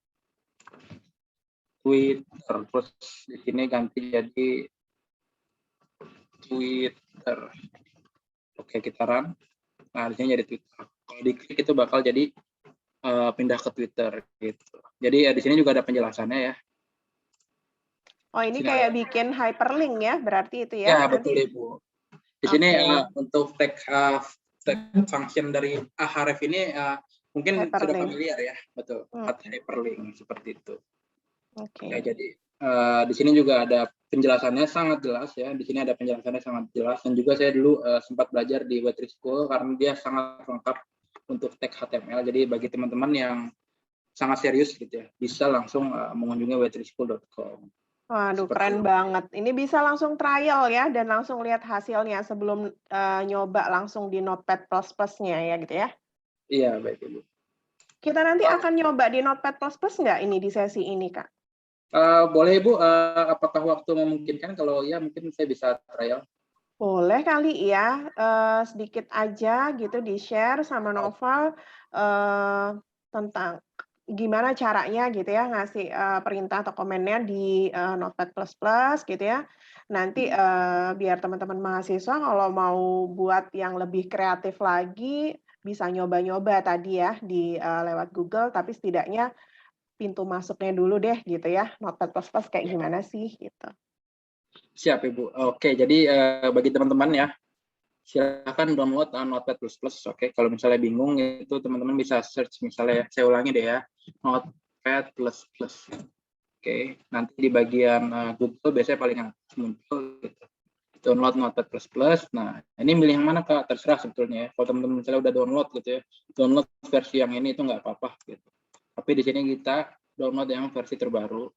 Twitter, terus di sini ganti jadi Twitter. Oke, kita run. Nah, di sini jadi Twitter. Kalau diklik itu bakal jadi pindah ke Twitter gitu. Jadi di sini juga ada penjelasannya ya. Oh, ini Sini kayak ada. bikin hyperlink ya, berarti itu ya? Ya, betul Nanti. Ibu. Di sini Oke, untuk tag function dari Ahref ini mungkin sudah hyperlink. familiar ya, betul. Hmm, Hyperlink seperti itu. Ya, Oke. jadi di sini juga ada penjelasannya sangat jelas ya. Di sini ada penjelasannya sangat jelas, dan juga saya dulu sempat belajar di Web3 School karena dia sangat lengkap untuk tag HTML. Jadi bagi teman-teman yang sangat serius gitu ya, bisa langsung mengunjungi web3school.com. Waduh, Seperti keren itu. banget. Ini bisa langsung trial ya, dan langsung lihat hasilnya sebelum nyoba langsung di Notepad++ ++-nya ya gitu ya. Iya, baik Ibu. Kita nanti Oh, akan nyoba di Notepad++ nggak ini di sesi ini, Kak? boleh Ibu, apakah waktu memungkinkan? Kalau iya mungkin saya bisa trial. Boleh kali ya, sedikit aja gitu di-share sama Oh, Noval, tentang gimana caranya gitu ya ngasih, perintah atau komennya di, Notepad++ gitu ya. Nanti, biar teman-teman mahasiswa kalau mau buat yang lebih kreatif lagi, bisa nyoba-nyoba tadi ya di, lewat Google, tapi setidaknya pintu masuknya dulu deh gitu ya, Notepad++ kayak gimana sih gitu. siap Ibu. Oke, jadi bagi teman-teman ya, silakan download Notepad++. Oke, kalau misalnya bingung itu teman-teman bisa search misalnya ya, saya ulangi deh ya, Notepad++. Oke, nanti di bagian Google biasanya paling atas muncul gitu. Download Notepad++. Nah, ini milih yang mana Kak? Terserah sebetulnya ya. Kalau teman-teman misalnya udah download gitu ya, download versi yang ini itu nggak apa-apa gitu. Tapi di sini kita download yang versi terbaru.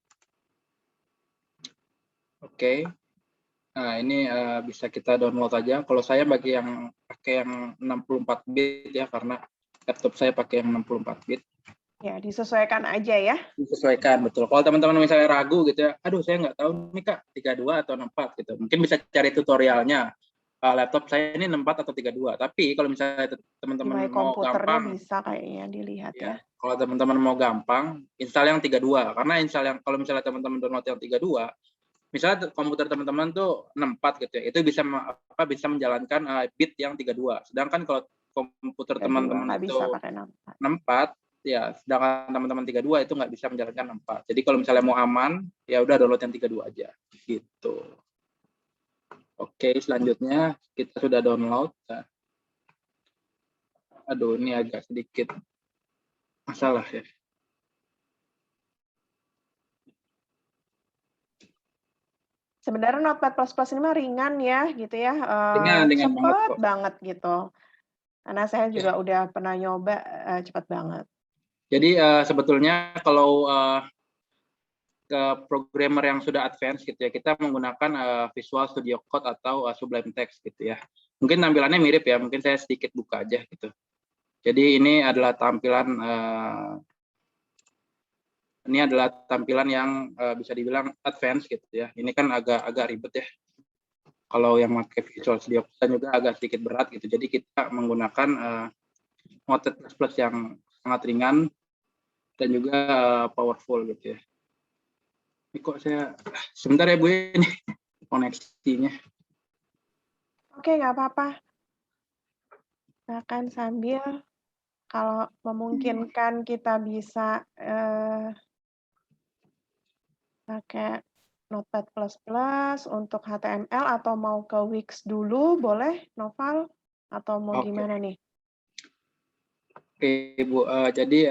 Oke. Nah, ini bisa kita download aja. Kalau saya bagi yang pakai yang 64 bit ya, karena laptop saya pakai yang 64 bit. Ya, disesuaikan aja ya. Disesuaikan, betul. Kalau teman-teman misalnya ragu gitu ya, aduh saya nggak tahu nih Kak, 32 atau 64 gitu. Mungkin bisa cari tutorialnya. Laptop saya ini 64 atau 32. Tapi kalau misalnya Di teman-teman My mau Komputernya gampang, bisa kayaknya dilihat ya. ya, kalau teman-teman mau gampang, install yang 32. Karena install yang, kalau misalnya teman-teman download yang 32, misalnya komputer teman-teman tuh 64 gitu ya, itu bisa menjalankan bit yang 32. Sedangkan kalau komputer 32, teman-teman nggak bisa itu pakai 64. 64, ya sedangkan teman-teman 32 itu nggak bisa menjalankan 64. Jadi kalau misalnya mau aman, ya udah download yang 32 aja gitu. Oke, selanjutnya kita sudah download. Aduh, ini agak sedikit masalah ya. Sebenarnya Notepad++ ini mah ringan ya, gitu ya, Dengan banget cepet kok. banget gitu. Karena saya Ya. juga udah pernah nyoba, cepet banget. Jadi sebetulnya kalau ke programmer yang sudah advance gitu ya, kita menggunakan Visual Studio Code atau Sublime Text gitu ya. Mungkin tampilannya mirip ya, mungkin saya sedikit buka aja gitu. Jadi ini adalah tampilan yang bisa dibilang advance gitu ya. Ini kan agak ribet ya. Kalau yang pakai Visual Studio Code juga agak sedikit berat gitu. Jadi kita menggunakan Notepad++ yang sangat ringan dan juga powerful gitu ya. Ini kok saya sebentar ya Bu, ini koneksinya. Oke, nggak apa-apa. Silakan sambil kalau memungkinkan kita bisa, pakai Notepad++ untuk HTML atau mau ke Wix dulu boleh, Noval? Atau mau Oke, gimana nih? oke Bu. Jadi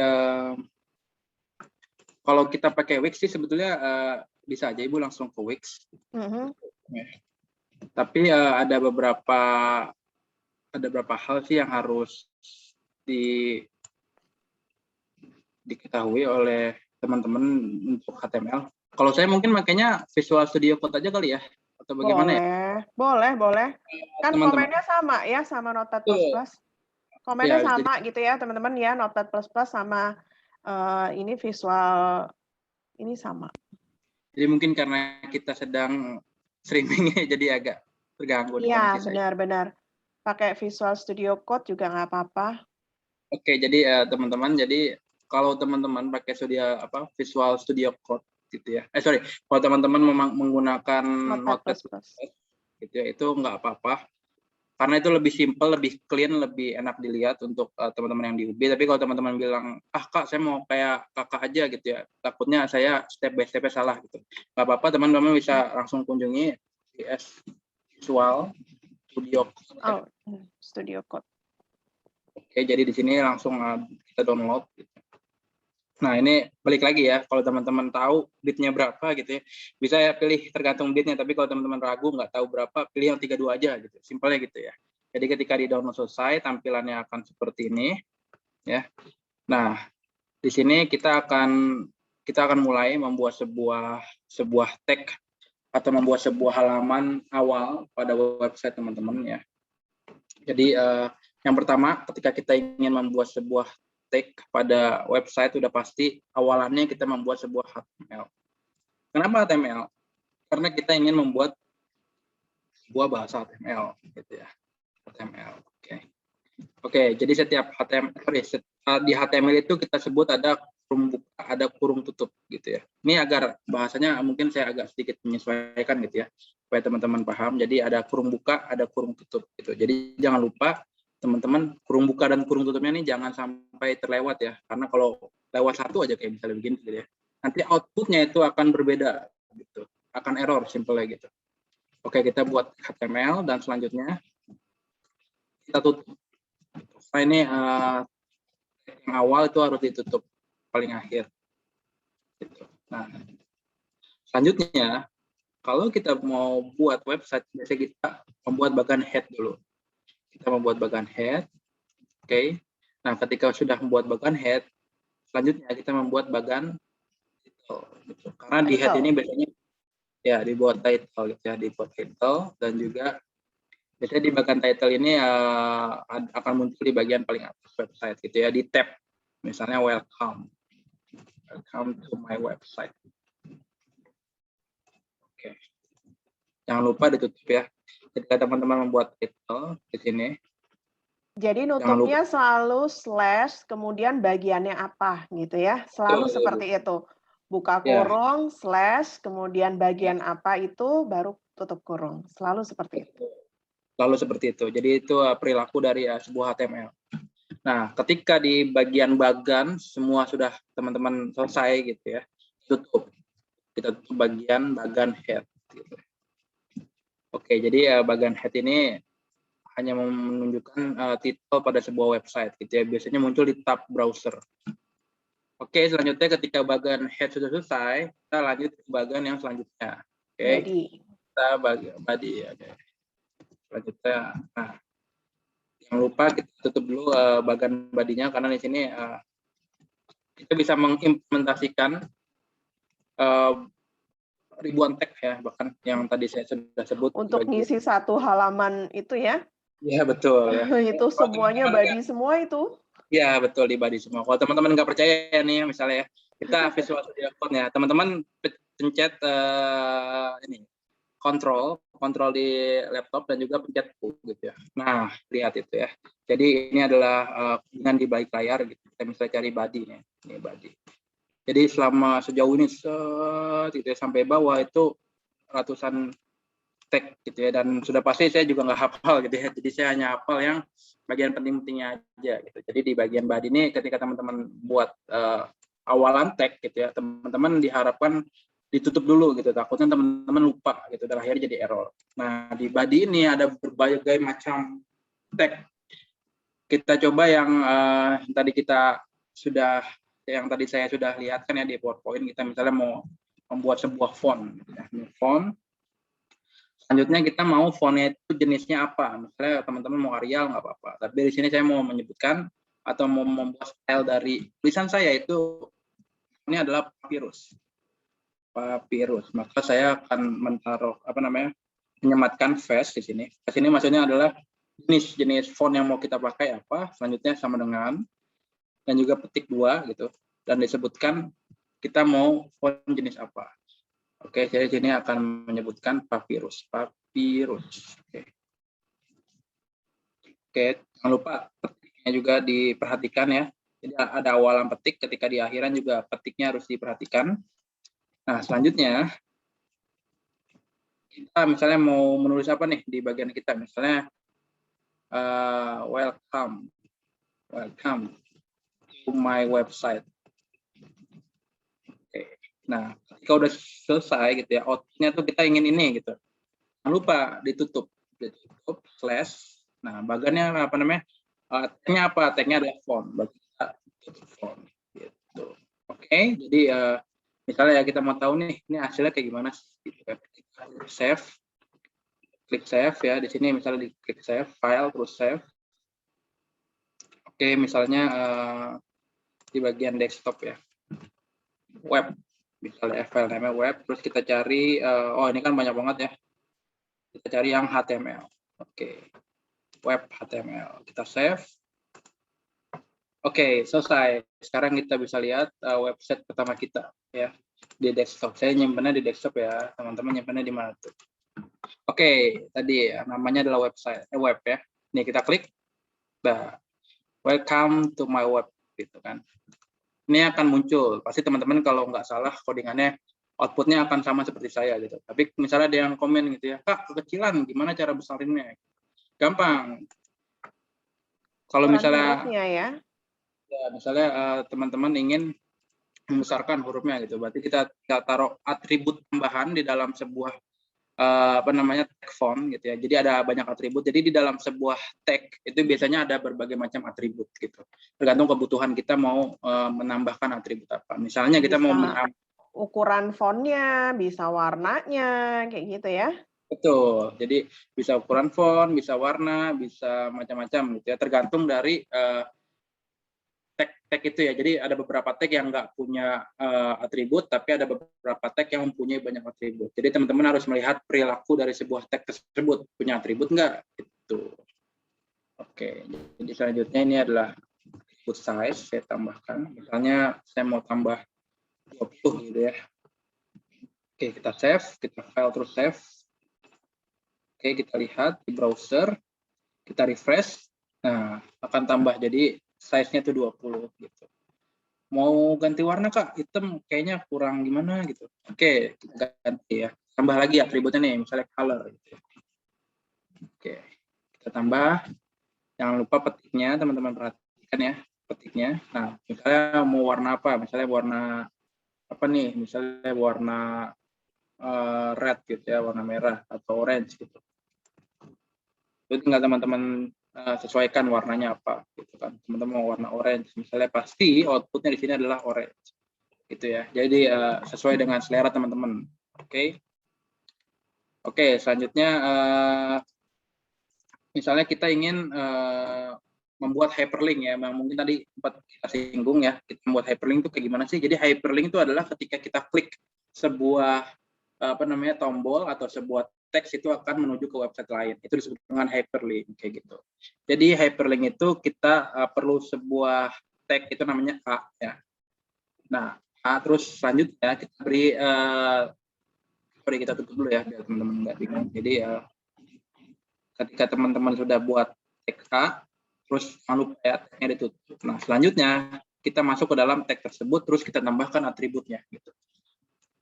kalau kita pakai Wix sih sebetulnya bisa aja Ibu langsung ke Wix. Mhm. Tapi ada beberapa hal sih yang harus diketahui oleh teman-teman untuk HTML. Kalau saya mungkin makanya Visual Studio Code aja kali ya, atau bagaimana ya? Boleh. Kan Teman-teman komennya sama ya sama Notepad++. itu Komennya ya, jadi sama gitu ya teman-teman ya, Notepad++ sama, ini visual ini sama. mungkin karena kita sedang streaming ya, jadi agak terganggu di koneksi Iya, saya. benar. Pakai Visual Studio Code juga nggak apa-apa. Oke, jadi teman-teman, jadi kalau teman-teman pakai Visual Studio Code gitu ya. Sorry, kalau teman-teman memang menggunakan Notepad Notepad++. gitu ya, itu nggak apa-apa. Karena itu lebih simple, lebih clean, lebih enak dilihat untuk teman-teman yang di UB. Tapi kalau teman-teman bilang, Kak, saya mau kayak kakak aja gitu ya, takutnya saya step by step salah gitu. Nggak apa-apa, teman-teman bisa langsung kunjungi VS Visual Studio Code. Oh, Studio Code. Oke, jadi di sini langsung kita download. Gitu. Nah, ini balik lagi ya, kalau teman-teman tahu bitnya berapa gitu ya, bisa ya pilih tergantung bitnya, tapi kalau teman-teman ragu nggak tahu berapa, pilih yang 32 aja gitu, simpelnya gitu ya. Jadi ketika di download selesai, tampilannya akan seperti ini ya. Nah, di sini kita akan mulai membuat sebuah tag atau membuat sebuah halaman awal pada website teman-teman ya. Jadi yang pertama, ketika kita ingin membuat sebuah tag pada website, sudah pasti awalannya kita membuat sebuah HTML. Kenapa HTML? Karena kita ingin membuat sebuah bahasa HTML, gitu ya. HTML, oke. Jadi setiap di HTML itu kita sebut ada kurung buka, ada kurung tutup, gitu ya. Ini agar bahasanya mungkin saya agak sedikit menyesuaikan, gitu ya, supaya teman-teman paham. Jadi ada kurung buka, ada kurung tutup, gitu. Jadi jangan lupa teman-teman, kurung buka dan kurung tutupnya ini jangan sampai terlewat ya, karena kalau lewat satu aja kayak misalnya begini gitu ya, nanti outputnya itu akan berbeda gitu, akan error simpelnya gitu. Oke, kita buat HTML dan selanjutnya kita tutup. Nah, ini yang awal itu harus ditutup paling akhir gitu. Nah, selanjutnya kalau kita mau buat website, biasanya kita membuat bagian head dulu. Kita membuat bagian head. Oke. Nah, ketika sudah membuat bagian head, selanjutnya kita membuat bagian title. Gitu. Karena di head ini biasanya ya dibuat title, gitu ya, dibuat title dan juga biasanya di bagian title ini akan muncul di bagian paling atas website, gitu ya, di tab, misalnya welcome to my website. Oke. Jangan lupa ditutup ya. Ketika teman-teman membuat title di sini. Jadi nutupnya selalu slash, kemudian bagiannya apa gitu ya, selalu seperti itu. Buka kurung, slash, kemudian bagian apa itu, baru tutup kurung. Selalu seperti itu. Selalu seperti itu. Jadi itu perilaku dari sebuah HTML. Nah, ketika di bagian bagan semua sudah teman-teman selesai gitu ya, tutup. Kita tutup bagian bagan head. Gitu. Oke, jadi bagian head ini hanya menunjukkan titel pada sebuah website gitu ya. Biasanya muncul di tab browser. Oke, selanjutnya ketika bagian head sudah selesai, kita lanjut ke bagian yang selanjutnya. Oke. Body. kita body. Oke. Selanjutnya, nah, jangan lupa kita tutup dulu bagian badinya karena di sini kita bisa mengimplementasikan ribuan tag ya, bahkan yang tadi saya sudah sebut untuk ngisi satu halaman itu ya. Iya betul ya. Itu semuanya body semua itu. Iya betul, di body semua. Kalau teman-teman nggak percaya nih misalnya ya, kita Visual Studio Code ya, teman-teman pencet ini kontrol di laptop dan juga pencet U gitu ya. Nah lihat itu ya. Jadi ini adalah dengan di balik layar gitu. Kita bisa cari body nih, ini body. Jadi selama sejauh ini gitu ya, sampai bawah itu ratusan tag gitu ya, dan sudah pasti saya juga nggak hafal gitu ya, jadi saya hanya hafal yang bagian penting-pentingnya aja gitu. Jadi di bagian body ini ketika teman-teman buat awalan tag gitu ya, teman-teman diharapkan ditutup dulu gitu, takutnya teman-teman lupa gitu dan akhirnya jadi error. Nah di body ini ada berbagai macam tag. Kita coba yang tadi saya sudah lihat kan ya di PowerPoint. Kita misalnya mau membuat sebuah font gitu ya. Font. Selanjutnya kita mau fontnya itu jenisnya apa. Misalnya teman-teman mau Arial nggak apa-apa. Tapi di sini saya mau menyebutkan atau mau membuat style dari tulisan saya itu, ini adalah papyrus. Papyrus. Maka saya akan menaruh menyematkan face di sini. Face ini maksudnya adalah jenis font yang mau kita pakai apa. Selanjutnya sama dengan, dan juga petik 2 gitu. Dan disebutkan kita mau font jenis apa. Oke, saya sini akan menyebutkan papyrus. Oke, jangan lupa petiknya juga diperhatikan ya. Jadi ada awalan petik, ketika di akhiran juga petiknya harus diperhatikan. Nah, selanjutnya kita misalnya mau menulis apa nih di bagian kita, misalnya welcome to my website. Oke. Nah, ketika udah selesai gitu ya, outputnya tuh kita ingin ini gitu. Jangan lupa ditutup slash. Nah, bagiannya tagnya apa? Tagnya adalah font. Bagi kita tutup font. Gitu. Oke, jadi misalnya ya kita mau tahu nih, ini hasilnya kayak gimana sih? Save, klik save ya. Di sini misalnya klik save, file terus save. Oke, misalnya di bagian desktop ya, web, misalnya file namanya web, terus kita cari, oh ini kan banyak banget ya. Kita cari yang HTML. Oke. Web HTML. Kita save. Oke, selesai. Sekarang kita bisa lihat website pertama kita ya di desktop. Saya nyimpannya di desktop ya. Teman-teman nyimpannya di mana tuh? Oke, tadi namanya adalah web ya. Nih kita klik. Nah, welcome to my web gitu kan. Ini akan muncul. Pasti teman-teman kalau nggak salah codingannya outputnya akan sama seperti saya gitu. Tapi misalnya ada yang komen gitu ya, Kak, kekecilan, gimana cara besarinnya? Gampang. Kalau misalnya ya, misalnya teman-teman ingin membesarkan hurufnya gitu, berarti kita taruh atribut tambahan di dalam sebuah tag font gitu ya. Jadi ada banyak atribut. Jadi di dalam sebuah tag itu biasanya ada berbagai macam atribut gitu. Tergantung kebutuhan kita mau menambahkan atribut apa. Misalnya kita mau menambah ukuran fontnya, bisa warnanya, kayak gitu ya. Betul. Jadi bisa ukuran font, bisa warna, bisa macam-macam gitu ya. Tergantung dari tag itu ya. Jadi ada beberapa tag yang nggak punya atribut, tapi ada beberapa tag yang mempunyai banyak atribut. Jadi teman-teman harus melihat perilaku dari sebuah tag tersebut. Punya atribut nggak? Gitu. Oke, jadi selanjutnya ini adalah atribut size. Saya tambahkan. Misalnya saya mau tambah 20 gitu ya. Oke, kita save. Kita file terus save. Oke, kita lihat di browser. Kita refresh. Nah, akan tambah. Jadi size-nya itu 20 gitu. Mau ganti warna Kak, hitam kayaknya kurang gimana gitu. Oke, kita ganti ya. Tambah lagi atributnya nih, misalnya color gitu. Oke, kita tambah. Jangan lupa petiknya, teman-teman perhatikan ya, petiknya. Nah, misalnya mau warna apa? Misalnya warna apa nih? Misalnya warna red gitu ya, warna merah atau orange gitu. Itu tinggal teman-teman sesuaikan warnanya apa gitu kan. Teman-teman mau warna orange, misalnya pasti outputnya di sini adalah orange. Gitu ya. Jadi sesuai dengan selera teman-teman. Oke. Oke, selanjutnya misalnya kita ingin membuat hyperlink ya, mungkin tadi sempat kita singgung ya, kita membuat hyperlink itu kayak gimana sih? Jadi hyperlink itu adalah ketika kita klik sebuah tombol atau sebuah teks itu akan menuju ke website lain. Itu disebut dengan hyperlink kayak gitu. Jadi hyperlink itu kita perlu sebuah tag itu namanya A ya. Nah, A terus selanjutnya kita beri kita tutup dulu ya biar teman-teman nggak bingung. Jadi ketika teman-teman sudah buat tag A, terus jangan lupa ya tagnya ditutup. Nah, selanjutnya kita masuk ke dalam tag tersebut, terus kita tambahkan atributnya gitu.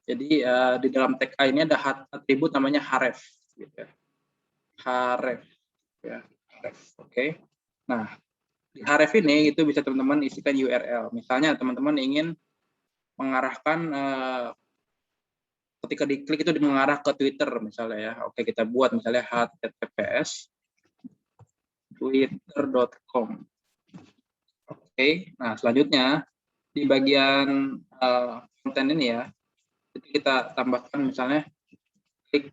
Jadi di dalam tag A ini ada atribut namanya href gitu ya. Href ya, href. Oke. Nah, di href ini itu bisa teman-teman isikan URL. Misalnya teman-teman ingin mengarahkan ketika diklik itu mengarah ke Twitter misalnya ya. Oke, kita buat misalnya https twitter.com. Oke. Nah, selanjutnya di bagian konten ini ya, kita tambahkan misalnya klik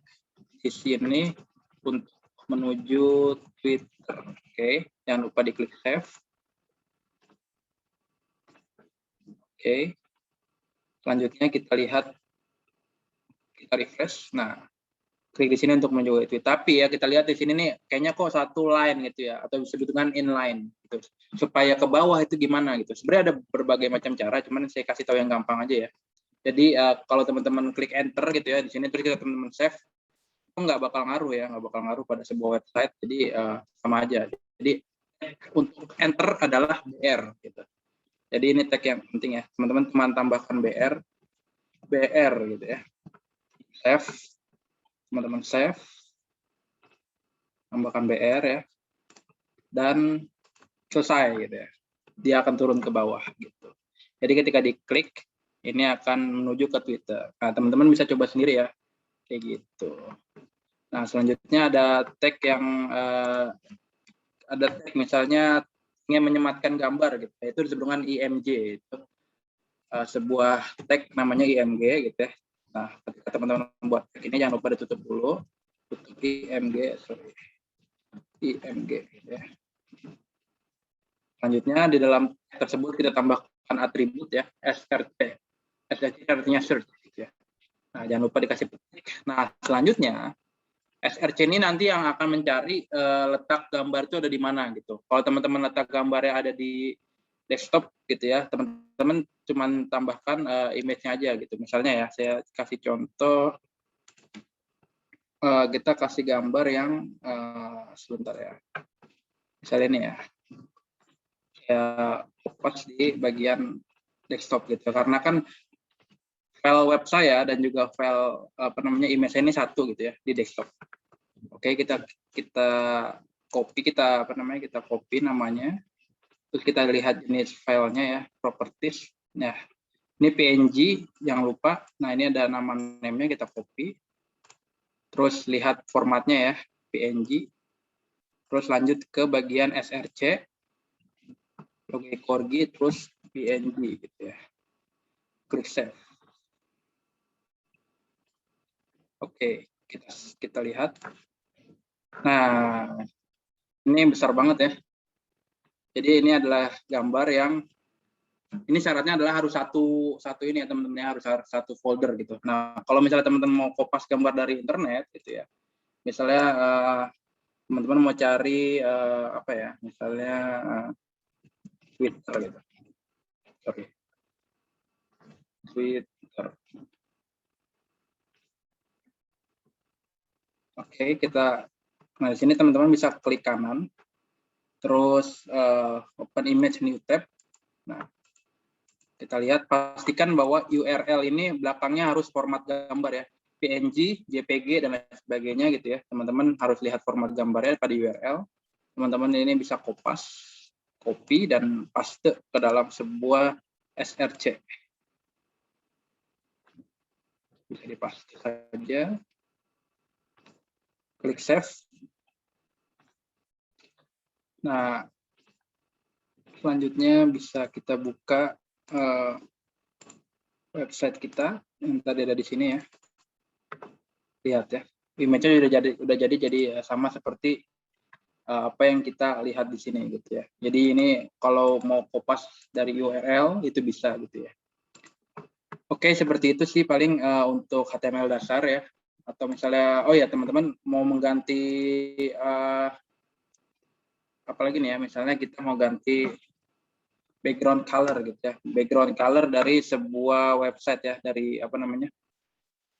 di sini untuk menuju Twitter. Oke, jangan lupa diklik save. Oke, selanjutnya kita lihat, kita refresh. Nah, klik di sini untuk menuju Twitter. Tapi ya kita lihat di sini nih, kayaknya kok satu line gitu ya, atau disebut dengan inline. Gitu. Supaya ke bawah itu gimana gitu. Sebenarnya ada berbagai macam cara, cuman saya kasih tahu yang gampang aja ya. Jadi kalau teman-teman klik enter gitu ya di sini, terus kita teman-teman save, itu nggak bakal ngaruh ya, nggak bakal ngaruh pada sebuah website. Jadi sama aja. Jadi untuk enter adalah BR gitu. Jadi ini tag yang penting ya, teman-teman tambahkan BR gitu ya. Save, teman-teman save, tambahkan BR ya, dan selesai gitu ya. Dia akan turun ke bawah gitu. Jadi ketika diklik, ini akan menuju ke Twitter. Nah, teman-teman bisa coba sendiri ya, kayak gitu. Nah, selanjutnya ada tag yang ada tag misalnya ingin menyematkan gambar gitu. Itu disebut dengan IMG. Itu sebuah tag namanya IMG gitu ya. Nah, ketika teman-teman membuat tag ini jangan lupa ditutup dulu. Tutup IMG, IMG gitu ya. Selanjutnya di dalam tag tersebut kita tambahkan atribut ya, SRC. SRC artinya search gitu ya. Nah, jangan lupa dikasih petik. Nah, selanjutnya SRC ini nanti yang akan mencari letak gambar itu ada di mana gitu. Kalau teman-teman letak gambarnya ada di desktop gitu ya, teman-teman cuma tambahkan image-nya aja gitu. Misalnya ya, saya kasih contoh, kita kasih gambar yang sebentar ya. Misalnya ini ya, saya fokus di bagian desktop gitu. Karena kan file web saya dan juga file image ini satu gitu ya di desktop. Oke, kita copy, kita copy namanya. Terus kita lihat jenis filenya ya, properties. Nah, ini PNG, jangan lupa. Nah, ini ada nama name-nya, kita copy. Terus lihat formatnya ya, PNG. Terus lanjut ke bagian SRC, logo Corgi, terus PNG gitu ya. Klik save. Oke, kita lihat. Nah, ini besar banget ya. Jadi ini adalah gambar yang ini syaratnya adalah harus satu ini ya teman-teman, harus satu folder gitu. Nah, kalau misalnya teman-teman mau kopas gambar dari internet gitu ya. Misalnya teman-teman mau cari apa ya? Misalnya Twitter gitu. Sorry. Twitter. Oke, nah di sini teman-teman bisa klik kanan. Terus open image new tab. Nah, kita lihat, pastikan bahwa URL ini belakangnya harus format gambar ya. PNG, JPG, dan lain sebagainya gitu ya. Teman-teman harus lihat format gambarnya pada URL. Teman-teman ini bisa kopas, copy, dan paste ke dalam sebuah SRC. Bisa dipaste saja. Klik save. Nah, selanjutnya bisa kita buka website kita yang tadi ada di sini ya. Lihat ya. Image-nya udah jadi sama seperti apa yang kita lihat di sini gitu ya. Jadi ini kalau mau kopas dari URL itu bisa gitu ya. Oke, seperti itu sih paling untuk HTML dasar ya. Atau misalnya, oh ya teman-teman mau mengganti apalagi nih ya, misalnya kita mau ganti background color gitu ya. Background color dari sebuah website ya, dari apa namanya?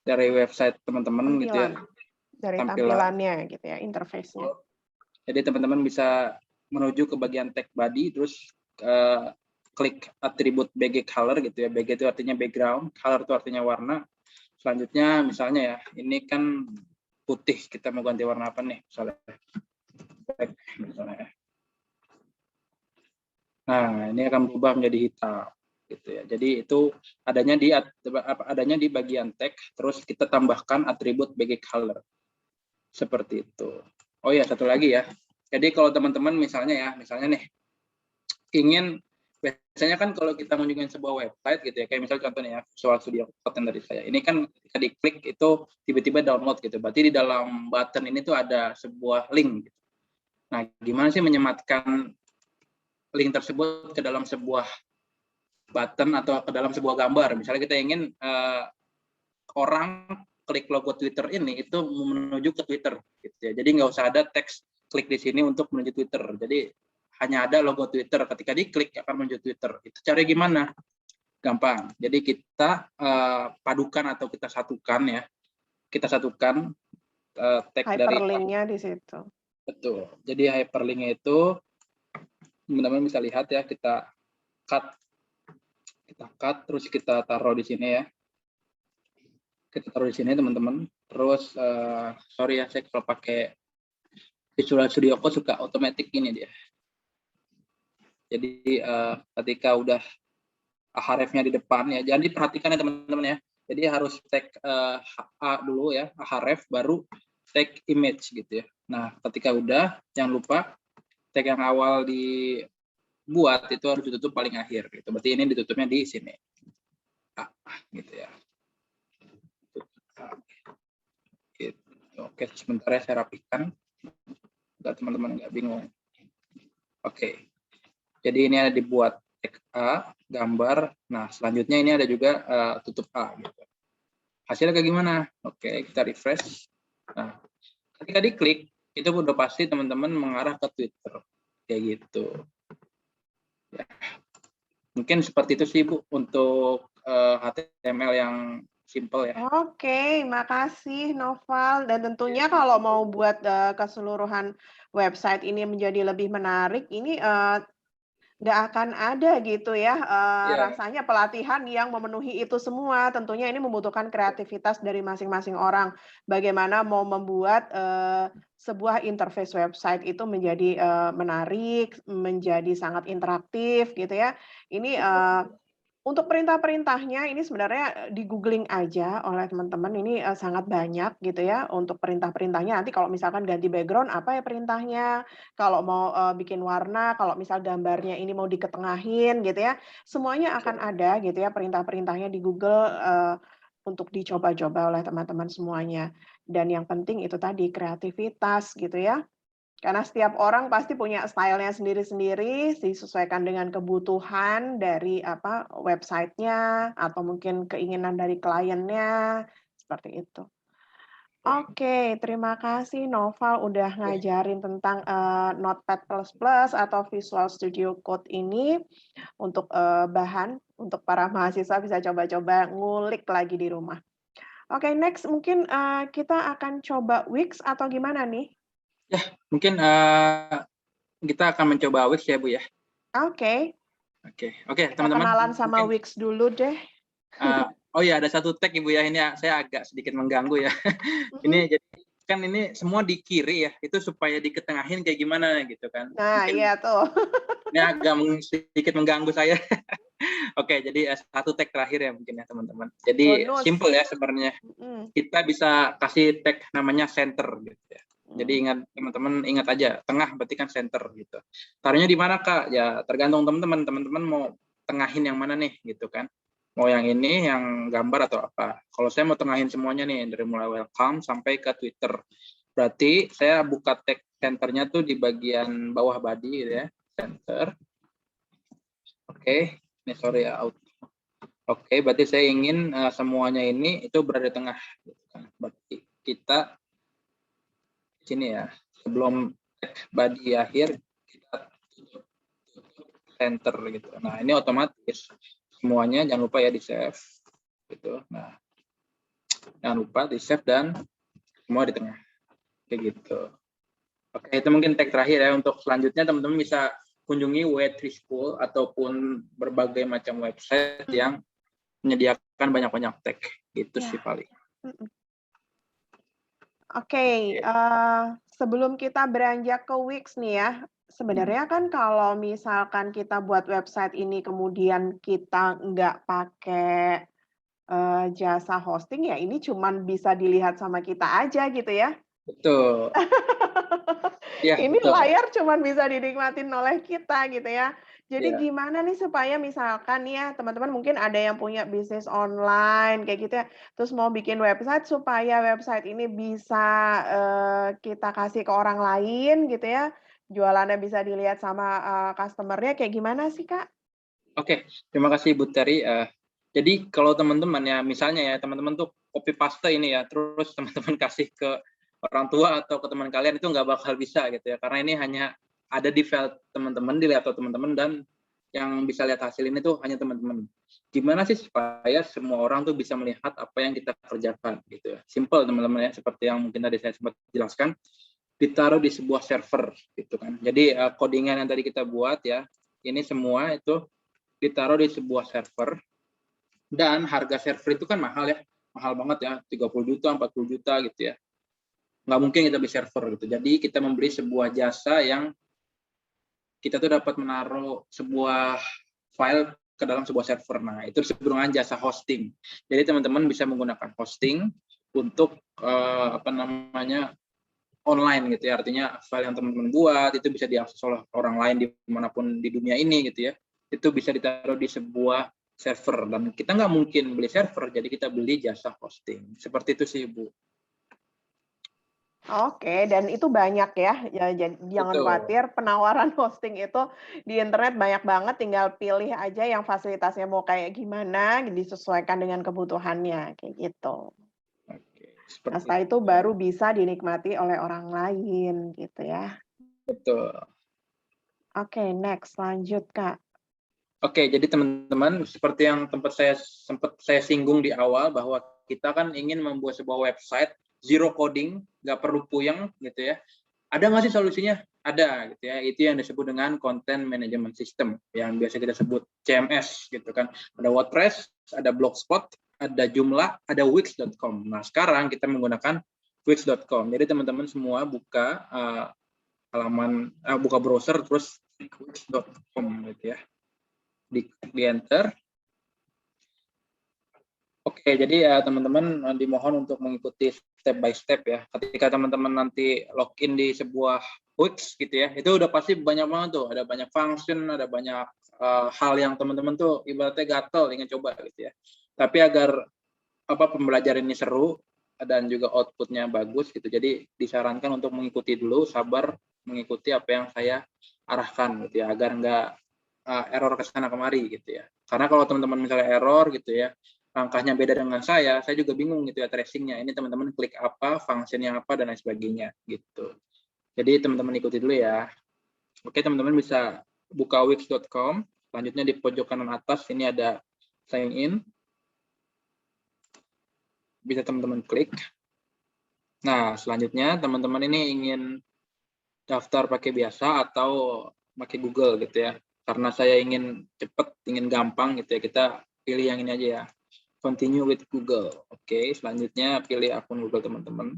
Dari website teman-teman gitu ya. Tampilan, dari Tampilan. tampilannya gitu ya, interface-nya. Jadi teman-teman bisa menuju ke bagian tag body, terus klik atribut BG color gitu ya. BG itu artinya background, color itu artinya warna. Selanjutnya misalnya ya, ini kan putih, kita mau ganti warna apa nih misalnya. Misalnya. Nah, ini akan berubah menjadi hitam gitu ya. Jadi itu adanya di bagian tag, terus kita tambahkan atribut BG color. Seperti itu. Oh ya, satu lagi ya. Jadi kalau teman-teman misalnya nih ingin, biasanya kan kalau kita mengunjungi sebuah website gitu ya, kayak misalnya contohnya ya, Visual Studio Code yang dari saya. Ini kan ketika diklik itu tiba-tiba download gitu. Berarti di dalam button ini tuh ada sebuah link. Gitu. Nah, gimana sih menyematkan link tersebut ke dalam sebuah button atau ke dalam sebuah gambar? Misalnya kita ingin orang klik logo Twitter ini itu menuju ke Twitter gitu ya. Jadi nggak usah ada teks klik di sini untuk menuju Twitter. Jadi hanya ada logo Twitter. Ketika diklik akan menuju Twitter. Itu cara gimana? Gampang. Jadi kita padukan atau kita satukan ya. Kita satukan tag dari Hyperlink-nya di situ. betul. Jadi hyperlink-nya itu teman-teman bisa lihat ya, kita cut terus kita taruh di sini ya. Kita taruh di sini teman-teman. Terus sorry ya, saya kalau pakai Visual Studio Code suka otomatis gini dia. Jadi ketika udah href-nya di depan ya, jangan diperhatikan ya teman-teman ya. Jadi harus tag A dulu ya, href baru tag image gitu ya. Nah, ketika udah jangan lupa tag yang awal dibuat itu harus ditutup paling akhir gitu. Berarti ini ditutupnya di sini. Gitu ya. Gitu. Oke, sebentar ya saya rapikan. Biar teman-teman nggak bingung. Oke. Jadi ini ada dibuat tag A, gambar. Nah, selanjutnya ini ada juga tutup A. Gitu. Hasilnya kayak gimana? Oke, kita refresh. Nah, ketika diklik, itu udah pasti teman-teman mengarah ke Twitter. Kayak gitu. Ya. Mungkin seperti itu sih, Bu, untuk HTML yang simple ya. Oke, makasih Noval. Dan tentunya kalau mau buat keseluruhan website ini menjadi lebih menarik, ini nggak akan ada gitu ya, Iya. rasanya pelatihan yang memenuhi itu semua. Tentunya ini membutuhkan kreativitas dari masing-masing orang. Bagaimana mau membuat sebuah interface website itu menjadi menarik, menjadi sangat interaktif gitu ya. Ini untuk perintah-perintahnya ini sebenarnya di-googling aja oleh teman-teman ini, sangat banyak gitu ya untuk perintah-perintahnya. Nanti kalau misalkan ganti background apa ya perintahnya, kalau mau, bikin warna, kalau misal gambarnya ini mau diketengahin gitu ya, semuanya akan ada gitu ya perintah-perintahnya di Google, untuk dicoba-coba oleh teman-teman semuanya. Dan yang penting itu tadi kreativitas gitu ya. Karena setiap orang pasti punya style-nya sendiri-sendiri, disesuaikan dengan kebutuhan dari apa, website-nya atau mungkin keinginan dari kliennya, seperti itu. Oke, terima kasih Noval udah ngajarin tentang, Notepad++ atau Visual Studio Code ini untuk, bahan untuk para mahasiswa bisa coba-coba ngulik lagi di rumah. Oke, next mungkin, kita akan coba Wix atau gimana nih? Ya, mungkin kita akan mencoba Wix ya, Bu ya. Oke. Oke, Kita teman-teman. kenalan sama Mungkin Wix dulu deh. oh ya, ada satu tag Ibu ya, ini saya agak sedikit mengganggu ya. Mhm. Ini jadi kan ini semua di kiri ya, itu supaya diketengahin kayak gimana gitu kan. Nah, Mungkin iya tuh. ini agak sedikit mengganggu saya. Oke, jadi satu tag terakhir ya mungkin ya teman-teman. Jadi Bonus. simple ya sebenarnya. Mhm. Kita bisa kasih tag namanya center gitu ya. Jadi Mhm. ingat teman-teman, ingat aja tengah berarti kan center gitu. Taruhnya di mana Kak? Ya tergantung teman-teman. Teman-teman mau tengahin yang mana nih gitu kan. Mau yang ini, yang gambar atau apa. Kalau saya mau tengahin semuanya nih, dari mulai welcome sampai ke Twitter. Berarti saya buka tag centernya tuh di bagian bawah body gitu ya, center. Oke, ini sorry ya, Oke, berarti saya ingin semuanya ini itu berada di tengah. Berarti kita di sini ya, sebelum body akhir, kita tutup center gitu. Nah, ini otomatis semuanya jangan lupa ya di save gitu. Nah, jangan lupa di save dan semua di tengah kayak gitu. Oke, itu mungkin tag terakhir ya. Untuk selanjutnya teman-teman bisa kunjungi W3 School ataupun berbagai macam website yang menyediakan banyak-banyak tag gitu sih paling. Oke, sebelum kita beranjak ke Wix nih ya, sebenarnya kan kalau misalkan kita buat website ini kemudian kita nggak pakai jasa hosting, ya ini cuman bisa dilihat sama kita aja gitu ya. Betul. Ya, Ini betul. layar cuman bisa dinikmatin oleh kita gitu ya. Jadi Ya. gimana nih supaya misalkan ya teman-teman mungkin ada yang punya bisnis online kayak gitu ya, terus mau bikin website supaya website ini bisa kita kasih ke orang lain gitu ya, jualannya bisa dilihat sama customer-nya kayak gimana sih, Kak? Oke, terima kasih Bu Teri. Jadi kalau teman-teman ya, misalnya ya teman-teman tuh copy paste ini ya, terus teman-teman kasih ke orang tua atau ke teman kalian itu nggak bakal bisa gitu ya, karena ini hanya ada di file teman-teman, di laptop teman-teman, dan yang bisa lihat hasil ini tuh hanya teman-teman. Gimana sih supaya semua orang tuh bisa melihat apa yang kita kerjakan gitu ya? Simple teman-teman ya, seperti yang mungkin tadi saya sempat jelaskan, ditaruh di sebuah server gitu kan. Jadi codingan yang tadi kita buat ya, ini semua itu ditaruh di sebuah server, dan harga server itu kan mahal ya, mahal banget ya, 30 juta, 40 juta gitu ya. Nggak mungkin kita beli server gitu. Jadi kita memberi sebuah jasa yang kita tuh dapat menaruh sebuah file ke dalam sebuah server. Nah, itu disebut dengan jasa hosting. Jadi teman-teman bisa menggunakan hosting untuk online gitu ya. Artinya file yang teman-teman buat itu bisa diakses oleh orang lain dimanapun di dunia ini gitu ya. Itu bisa ditaruh di sebuah server, dan kita nggak mungkin beli server, jadi kita beli jasa hosting. Seperti itu sih, Bu. Oke, dan itu banyak ya, jangan Betul. khawatir penawaran hosting itu di internet banyak banget, tinggal pilih aja yang fasilitasnya mau kayak gimana, disesuaikan dengan kebutuhannya, kayak gitu. Oke, Nah, seperti setelah itu. itu baru bisa dinikmati oleh orang lain, gitu ya. Betul. Oke, next, lanjut, Kak. Oke, jadi teman-teman, seperti yang sempat saya singgung di awal, bahwa kita kan ingin membuat sebuah website zero coding, nggak perlu puyeng gitu ya. Ada nggak sih solusinya? Ada gitu ya. Itu yang disebut dengan content management system, yang biasa kita sebut CMS gitu kan. Ada WordPress, ada Blogspot, ada Joomla, ada Wix.com. Nah, sekarang kita menggunakan Wix.com. Jadi teman-teman semua buka buka browser, terus Wix.com gitu ya. Di enter. Oke, jadi ya teman-teman dimohon untuk mengikuti step by step ya. Ketika teman-teman nanti login di sebuah Wix gitu ya, itu udah pasti banyak banget tuh, ada banyak function, ada banyak hal yang teman-teman tuh ibaratnya gatel ingin coba gitu ya. Tapi agar pembelajaran ini seru dan juga outputnya bagus gitu, jadi disarankan untuk mengikuti dulu, sabar mengikuti apa yang saya arahkan gitu ya, agar nggak error ke sana kemari gitu ya. Karena kalau teman-teman misalnya error gitu ya, langkahnya beda dengan saya juga bingung gitu ya tracingnya. Ini teman-teman klik apa, fungsinya apa, dan lain sebagainya gitu. Jadi teman-teman ikuti dulu ya. Oke, teman-teman bisa buka wix.com. Selanjutnya di pojok kanan atas ini ada sign in. Bisa teman-teman klik. Nah, selanjutnya teman-teman ini ingin daftar pakai biasa atau pakai Google gitu ya. Karena saya ingin cepat, ingin gampang gitu ya, kita pilih yang ini aja ya. Continue with Google. Oke, selanjutnya pilih akun Google teman-teman.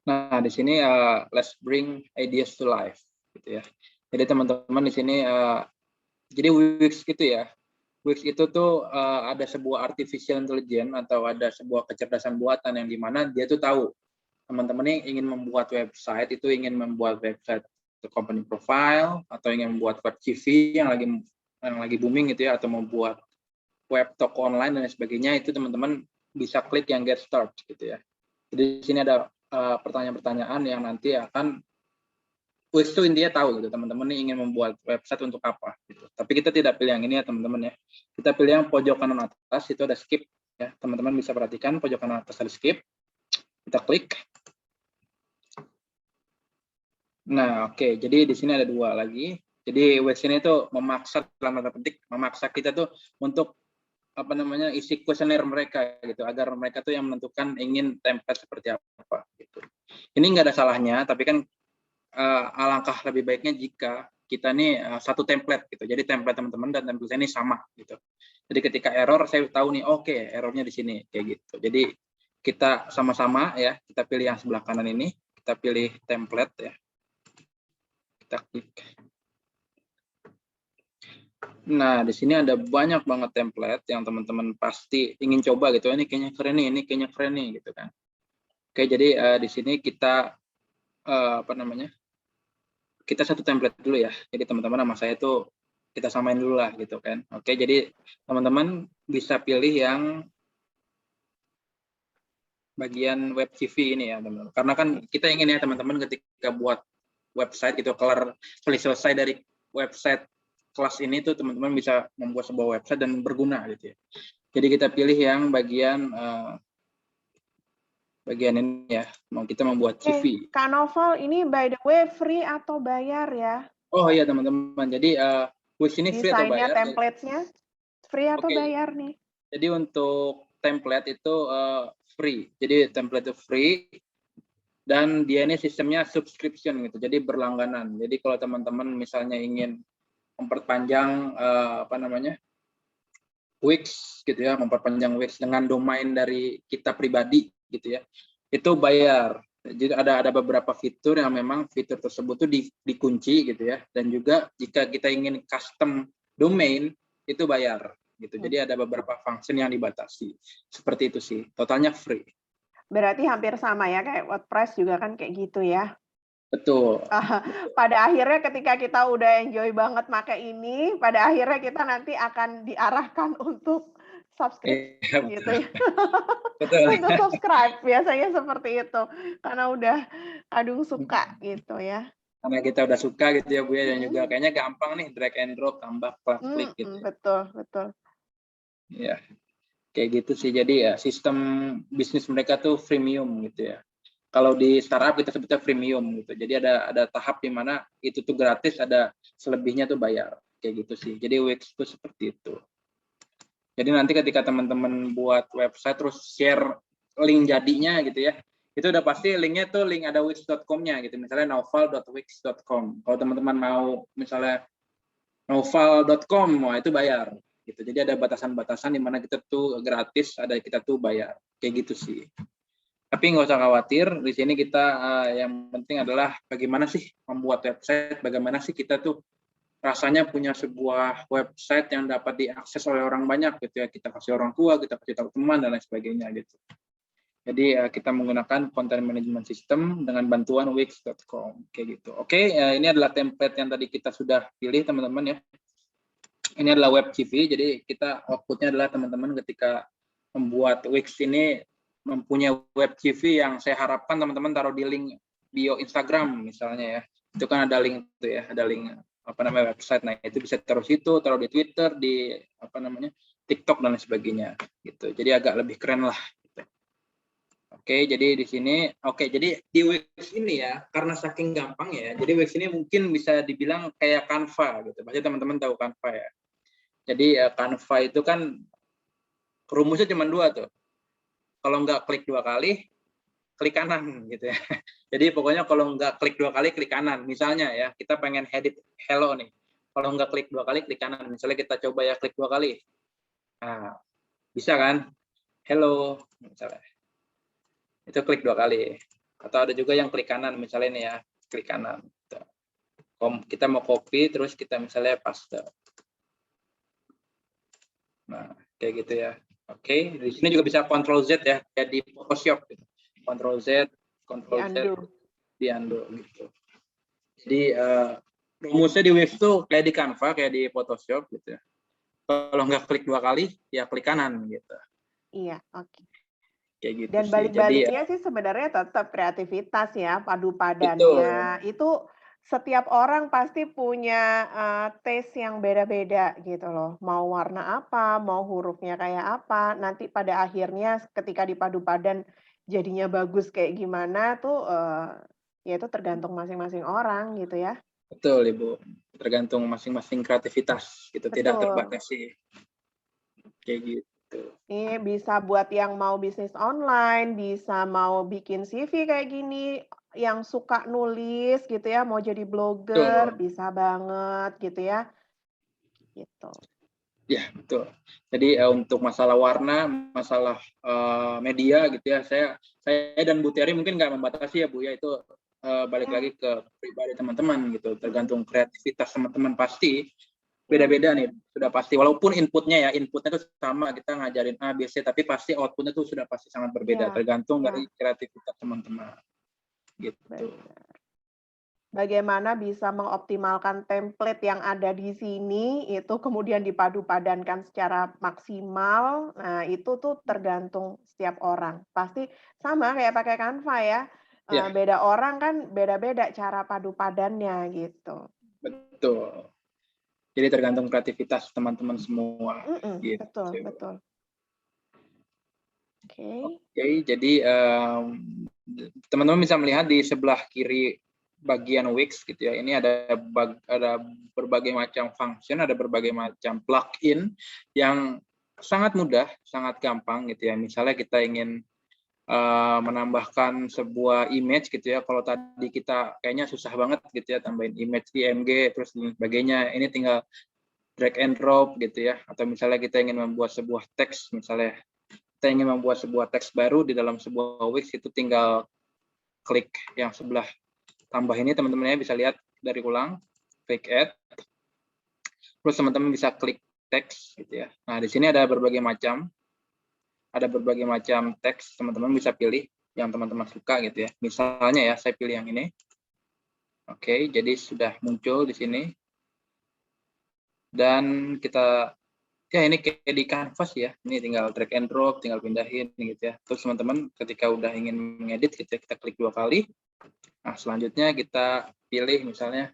Nah, di sini let's bring ideas to life gitu ya. Jadi teman-teman di sini jadi Wix gitu ya. Wix itu tuh ada sebuah artificial intelligence atau ada sebuah kecerdasan buatan yang dimana dia tuh tahu teman-teman ini ingin membuat website, itu ingin membuat website company profile atau ingin membuat web CV yang lagi booming gitu ya, atau membuat web toko online dan sebagainya, itu teman-teman bisa klik yang get start gitu ya. Jadi di sini ada pertanyaan-pertanyaan yang nanti akan Wix itu intinya tahu gitu, teman-teman ini ingin membuat website untuk apa gitu. Tapi kita tidak pilih yang ini ya teman-teman ya. Kita pilih yang pojok kanan atas, itu ada skip ya. Teman-teman bisa perhatikan pojok kanan atas ada skip. Kita klik. Nah, oke. Jadi di sini ada dua lagi. Jadi Wix ini tuh memaksa, dalam tanda petik, memaksa kita tuh untuk apa namanya, isi kuesioner mereka gitu, agar mereka tuh yang menentukan ingin template seperti apa gitu. Ini nggak ada salahnya, tapi kan alangkah lebih baiknya jika kita nih satu template gitu. Jadi template teman-teman dan template ini sama gitu. Jadi ketika error saya tahu nih, oke, errornya di sini kayak gitu. Jadi kita sama-sama ya, kita pilih yang sebelah kanan ini, kita pilih template ya. Kita klik. Nah, di sini ada banyak banget template yang teman-teman pasti ingin coba gitu. Ini kayaknya keren nih, ini kayaknya keren nih gitu kan. Oke, jadi di sini kita apa namanya? Kita satu template dulu ya. Jadi teman-teman sama saya itu kita samain dulu lah gitu kan. Oke, jadi teman-teman bisa pilih yang bagian web CV ini ya teman-teman. Karena kan kita ingin ya teman-teman ketika buat website gitu, kelar selesai dari website kelas ini tuh teman-teman bisa membuat sebuah website dan berguna gitu ya. Jadi kita pilih yang bagian ini ya, mau kita membuat CV. Kak Novel, ini by the way free atau bayar ya? Oh iya teman-teman, jadi Wix ini free atau Desainnya, bayar? template-nya free atau Oke, bayar nih? jadi untuk template itu free. Jadi template itu free dan dia ini sistemnya subscription gitu. Jadi berlangganan. Jadi kalau teman-teman misalnya ingin memperpanjang apa namanya? Wix gitu ya, memperpanjang Wix dengan domain dari kita pribadi gitu ya. Itu bayar. Jadi ada beberapa fitur yang memang fitur tersebut tuh dikunci gitu ya. Dan juga jika kita ingin custom domain itu bayar gitu. Jadi ada beberapa function yang dibatasi. Seperti itu sih. Totalnya free. Berarti hampir sama ya kayak WordPress juga kan kayak gitu ya. Betul. Pada akhirnya ketika kita udah enjoy banget pakai ini, pada akhirnya kita nanti akan diarahkan untuk subscription Iya, gitu betul. ya. Betul. Untuk subscribe, biasanya seperti itu. Karena udah kadung suka gitu ya. Karena kita udah suka gitu ya Bu ya, dan juga Mhm. kayaknya gampang nih drag and drop, tambah klik gitu ya. Betul betul. Iya. Kayak gitu sih. Jadi ya sistem bisnis mereka tuh freemium gitu ya. Kalau di startup kita sebutnya freemium gitu. Jadi ada tahap di mana itu tuh gratis, ada selebihnya tuh bayar. Kayak gitu sih. jadi Wix tuh seperti itu. Jadi nanti ketika teman-teman buat website terus share link jadinya gitu ya, itu udah pasti linknya tuh link ada wix.com-nya gitu. Misalnya noval.wix.com. Kalau teman-teman mau misalnya noval.com, wah itu bayar gitu. Jadi ada batasan-batasan di mana kita tuh gratis, ada kita tuh bayar. Kayak gitu sih. Tapi nggak usah khawatir, di sini kita yang penting adalah bagaimana sih membuat website, bagaimana sih kita tuh rasanya punya sebuah website yang dapat diakses oleh orang banyak gitu ya. Kita kasih orang tua, kita kasih tahu teman dan lain sebagainya gitu. Jadi kita menggunakan content management system dengan bantuan wix.com kayak gitu. Oke, ini adalah template yang tadi kita sudah pilih teman-teman ya. Ini adalah web CV, jadi kita outputnya adalah teman-teman ketika membuat Wix ini mempunyai web CV yang saya harapkan teman-teman taruh di link bio Instagram misalnya ya. Itu kan ada link itu ya, ada link apa namanya website. Nah, itu bisa taruh situ, taruh di Twitter, di apa namanya TikTok dan lain sebagainya gitu. Jadi agak lebih keren lah gitu. Oke, jadi di sini jadi di Wix ini ya, karena saking gampang ya. Jadi Wix ini mungkin bisa dibilang kayak Canva gitu. Pasti teman-teman tahu Canva ya. Jadi Canva itu kan rumusnya cuma dua tuh. Kalau nggak klik dua kali, klik kanan gitu ya. Jadi pokoknya kalau nggak klik dua kali, klik kanan. Misalnya ya, kita pengen edit hello nih. Kalau nggak klik dua kali, klik kanan. Misalnya kita coba ya klik dua kali. Nah, bisa kan? Hello, misalnya. Itu klik dua kali. Atau ada juga yang klik kanan, misalnya ini ya, klik kanan. Kita mau copy, terus kita misalnya paste. Nah, kayak gitu ya. Oke, di sini juga bisa Ctrl Z ya, kayak di Photoshop gitu. Ctrl Z, Di Ctrl Z, undo. di undo gitu. Jadi rumusnya di Wix tuh kayak di Canva, kayak di Photoshop gitu ya. Kalau nggak klik 2 kali, ya klik kanan gitu. Iya, oke. Kayak gitu Dan sih. Jadi balik-baliknya sih sebenarnya tetap kreativitas ya, padu betul, padannya. Itu setiap orang pasti punya, taste yang beda-beda gitu loh. Mau warna apa, mau hurufnya kayak apa, nanti pada akhirnya ketika dipadu padan jadinya bagus kayak gimana tuh, ya itu tergantung masing-masing orang gitu ya. betul Ibu. Tergantung masing-masing kreativitas gitu, tidak Betul. terbatasi. Kayak gitu. Ini bisa buat yang mau bisnis online, bisa mau bikin CV kayak gini, yang suka nulis gitu ya, mau jadi blogger, Betul. bisa banget gitu ya, gitu. Ya, betul. Jadi untuk masalah warna, masalah media gitu ya, saya dan Bu Terry mungkin nggak membatasi ya Bu ya, itu balik Ya, lagi ke pribadi teman-teman gitu, mhm, tergantung kreativitas teman-teman pasti iya, beda-beda nih, sudah pasti. Walaupun inputnya itu sama, kita ngajarin A, B, C, tapi pasti outputnya tuh sudah pasti sangat berbeda, iya, tergantung iya, dari kreativitas teman-teman gitu. benar. Bagaimana bisa mengoptimalkan template yang ada di sini, itu kemudian dipadu-padankan secara maksimal. Nah, itu tuh tergantung setiap orang. Pasti sama kayak pakai Canva ya, Ya, beda orang kan beda-beda cara padu padannya gitu. betul. Jadi tergantung kreativitas teman-teman semua Mhm, betul, gitu. betul. Oke. Oke, jadi teman-teman bisa melihat di sebelah kiri bagian Wix gitu ya. Ini ada berbagai macam function, ada berbagai macam plugin yang sangat mudah, sangat gampang gitu ya. Misalnya kita ingin menambahkan sebuah image gitu ya. Kalau tadi kita kayaknya susah banget gitu ya tambahin image IMG terus dan sebagainya. Ini tinggal drag and drop gitu ya. Atau misalnya kita ingin membuat sebuah teks, misalnya kita ingin membuat sebuah teks baru di dalam sebuah Wix, itu tinggal klik yang sebelah tambah ini, teman-teman bisa lihat dari ulang, klik add, terus teman-teman bisa klik teks gitu ya. Nah, di sini ada berbagai macam teks, teman-teman bisa pilih yang teman-teman suka gitu ya. Misalnya ya, saya pilih yang ini. Oke, jadi sudah muncul di sini. Dan kita ya ini kayak di Canvas ya, ini tinggal drag and drop, tinggal pindahin gitu ya. Terus teman-teman ketika udah ingin mengedit kita klik 2 kali. Nah, selanjutnya kita pilih misalnya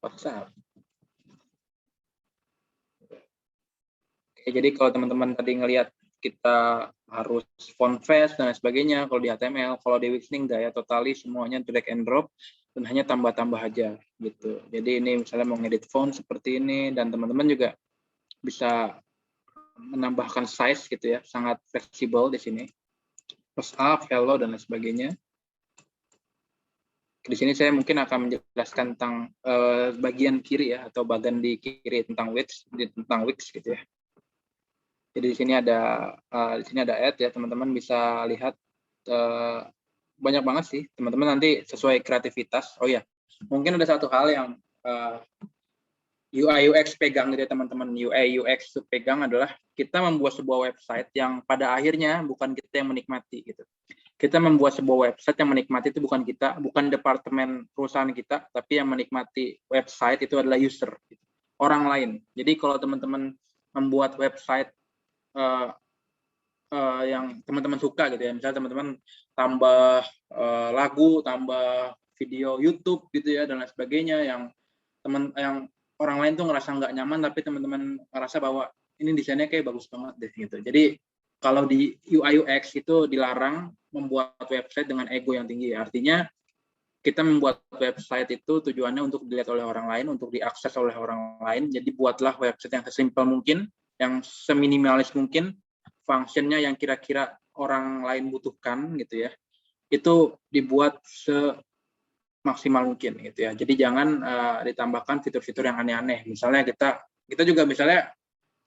WhatsApp. Oke, jadi kalau teman-teman tadi ngelihat kita harus font face dan sebagainya, kalau di HTML, kalau di Wix ini enggak ya, totally semuanya drag and drop dan hanya tambah-tambah aja gitu. Jadi ini misalnya mau ngedit font seperti ini, dan teman-teman juga bisa menambahkan size gitu ya, sangat fleksibel di sini. Plus up, hello dan lain sebagainya. Di sini saya mungkin akan menjelaskan tentang bagian kiri ya, atau bagian di kiri tentang Wix gitu ya. Jadi di sini ada add ya, teman-teman bisa lihat banyak banget sih, teman-teman nanti sesuai kreativitas. Oh ya, mungkin ada satu hal yang UI UX pegang gitu ya teman-teman. UI UX itu pegang adalah kita membuat sebuah website yang pada akhirnya bukan kita yang menikmati gitu. Kita membuat sebuah website yang menikmati itu bukan kita, bukan departemen perusahaan kita, tapi yang menikmati website itu adalah user, gitu. Orang lain. Jadi kalau teman-teman membuat website yang teman-teman suka gitu ya, misalnya teman-teman tambah lagu, tambah video YouTube gitu ya dan lain sebagainya, yang orang lain tuh ngerasa nggak nyaman, tapi teman-teman ngerasa bahwa ini desainnya kayak bagus banget deh gitu. Jadi kalau di UI UX itu dilarang membuat website dengan ego yang tinggi. Artinya kita membuat website itu tujuannya untuk dilihat oleh orang lain, untuk diakses oleh orang lain. Jadi buatlah website yang sesimpel mungkin, yang seminimalis mungkin, fungsinya yang kira-kira orang lain butuhkan gitu ya. Itu dibuat semaksimal mungkin gitu ya. Jadi jangan ditambahkan fitur-fitur yang aneh-aneh. Misalnya kita juga misalnya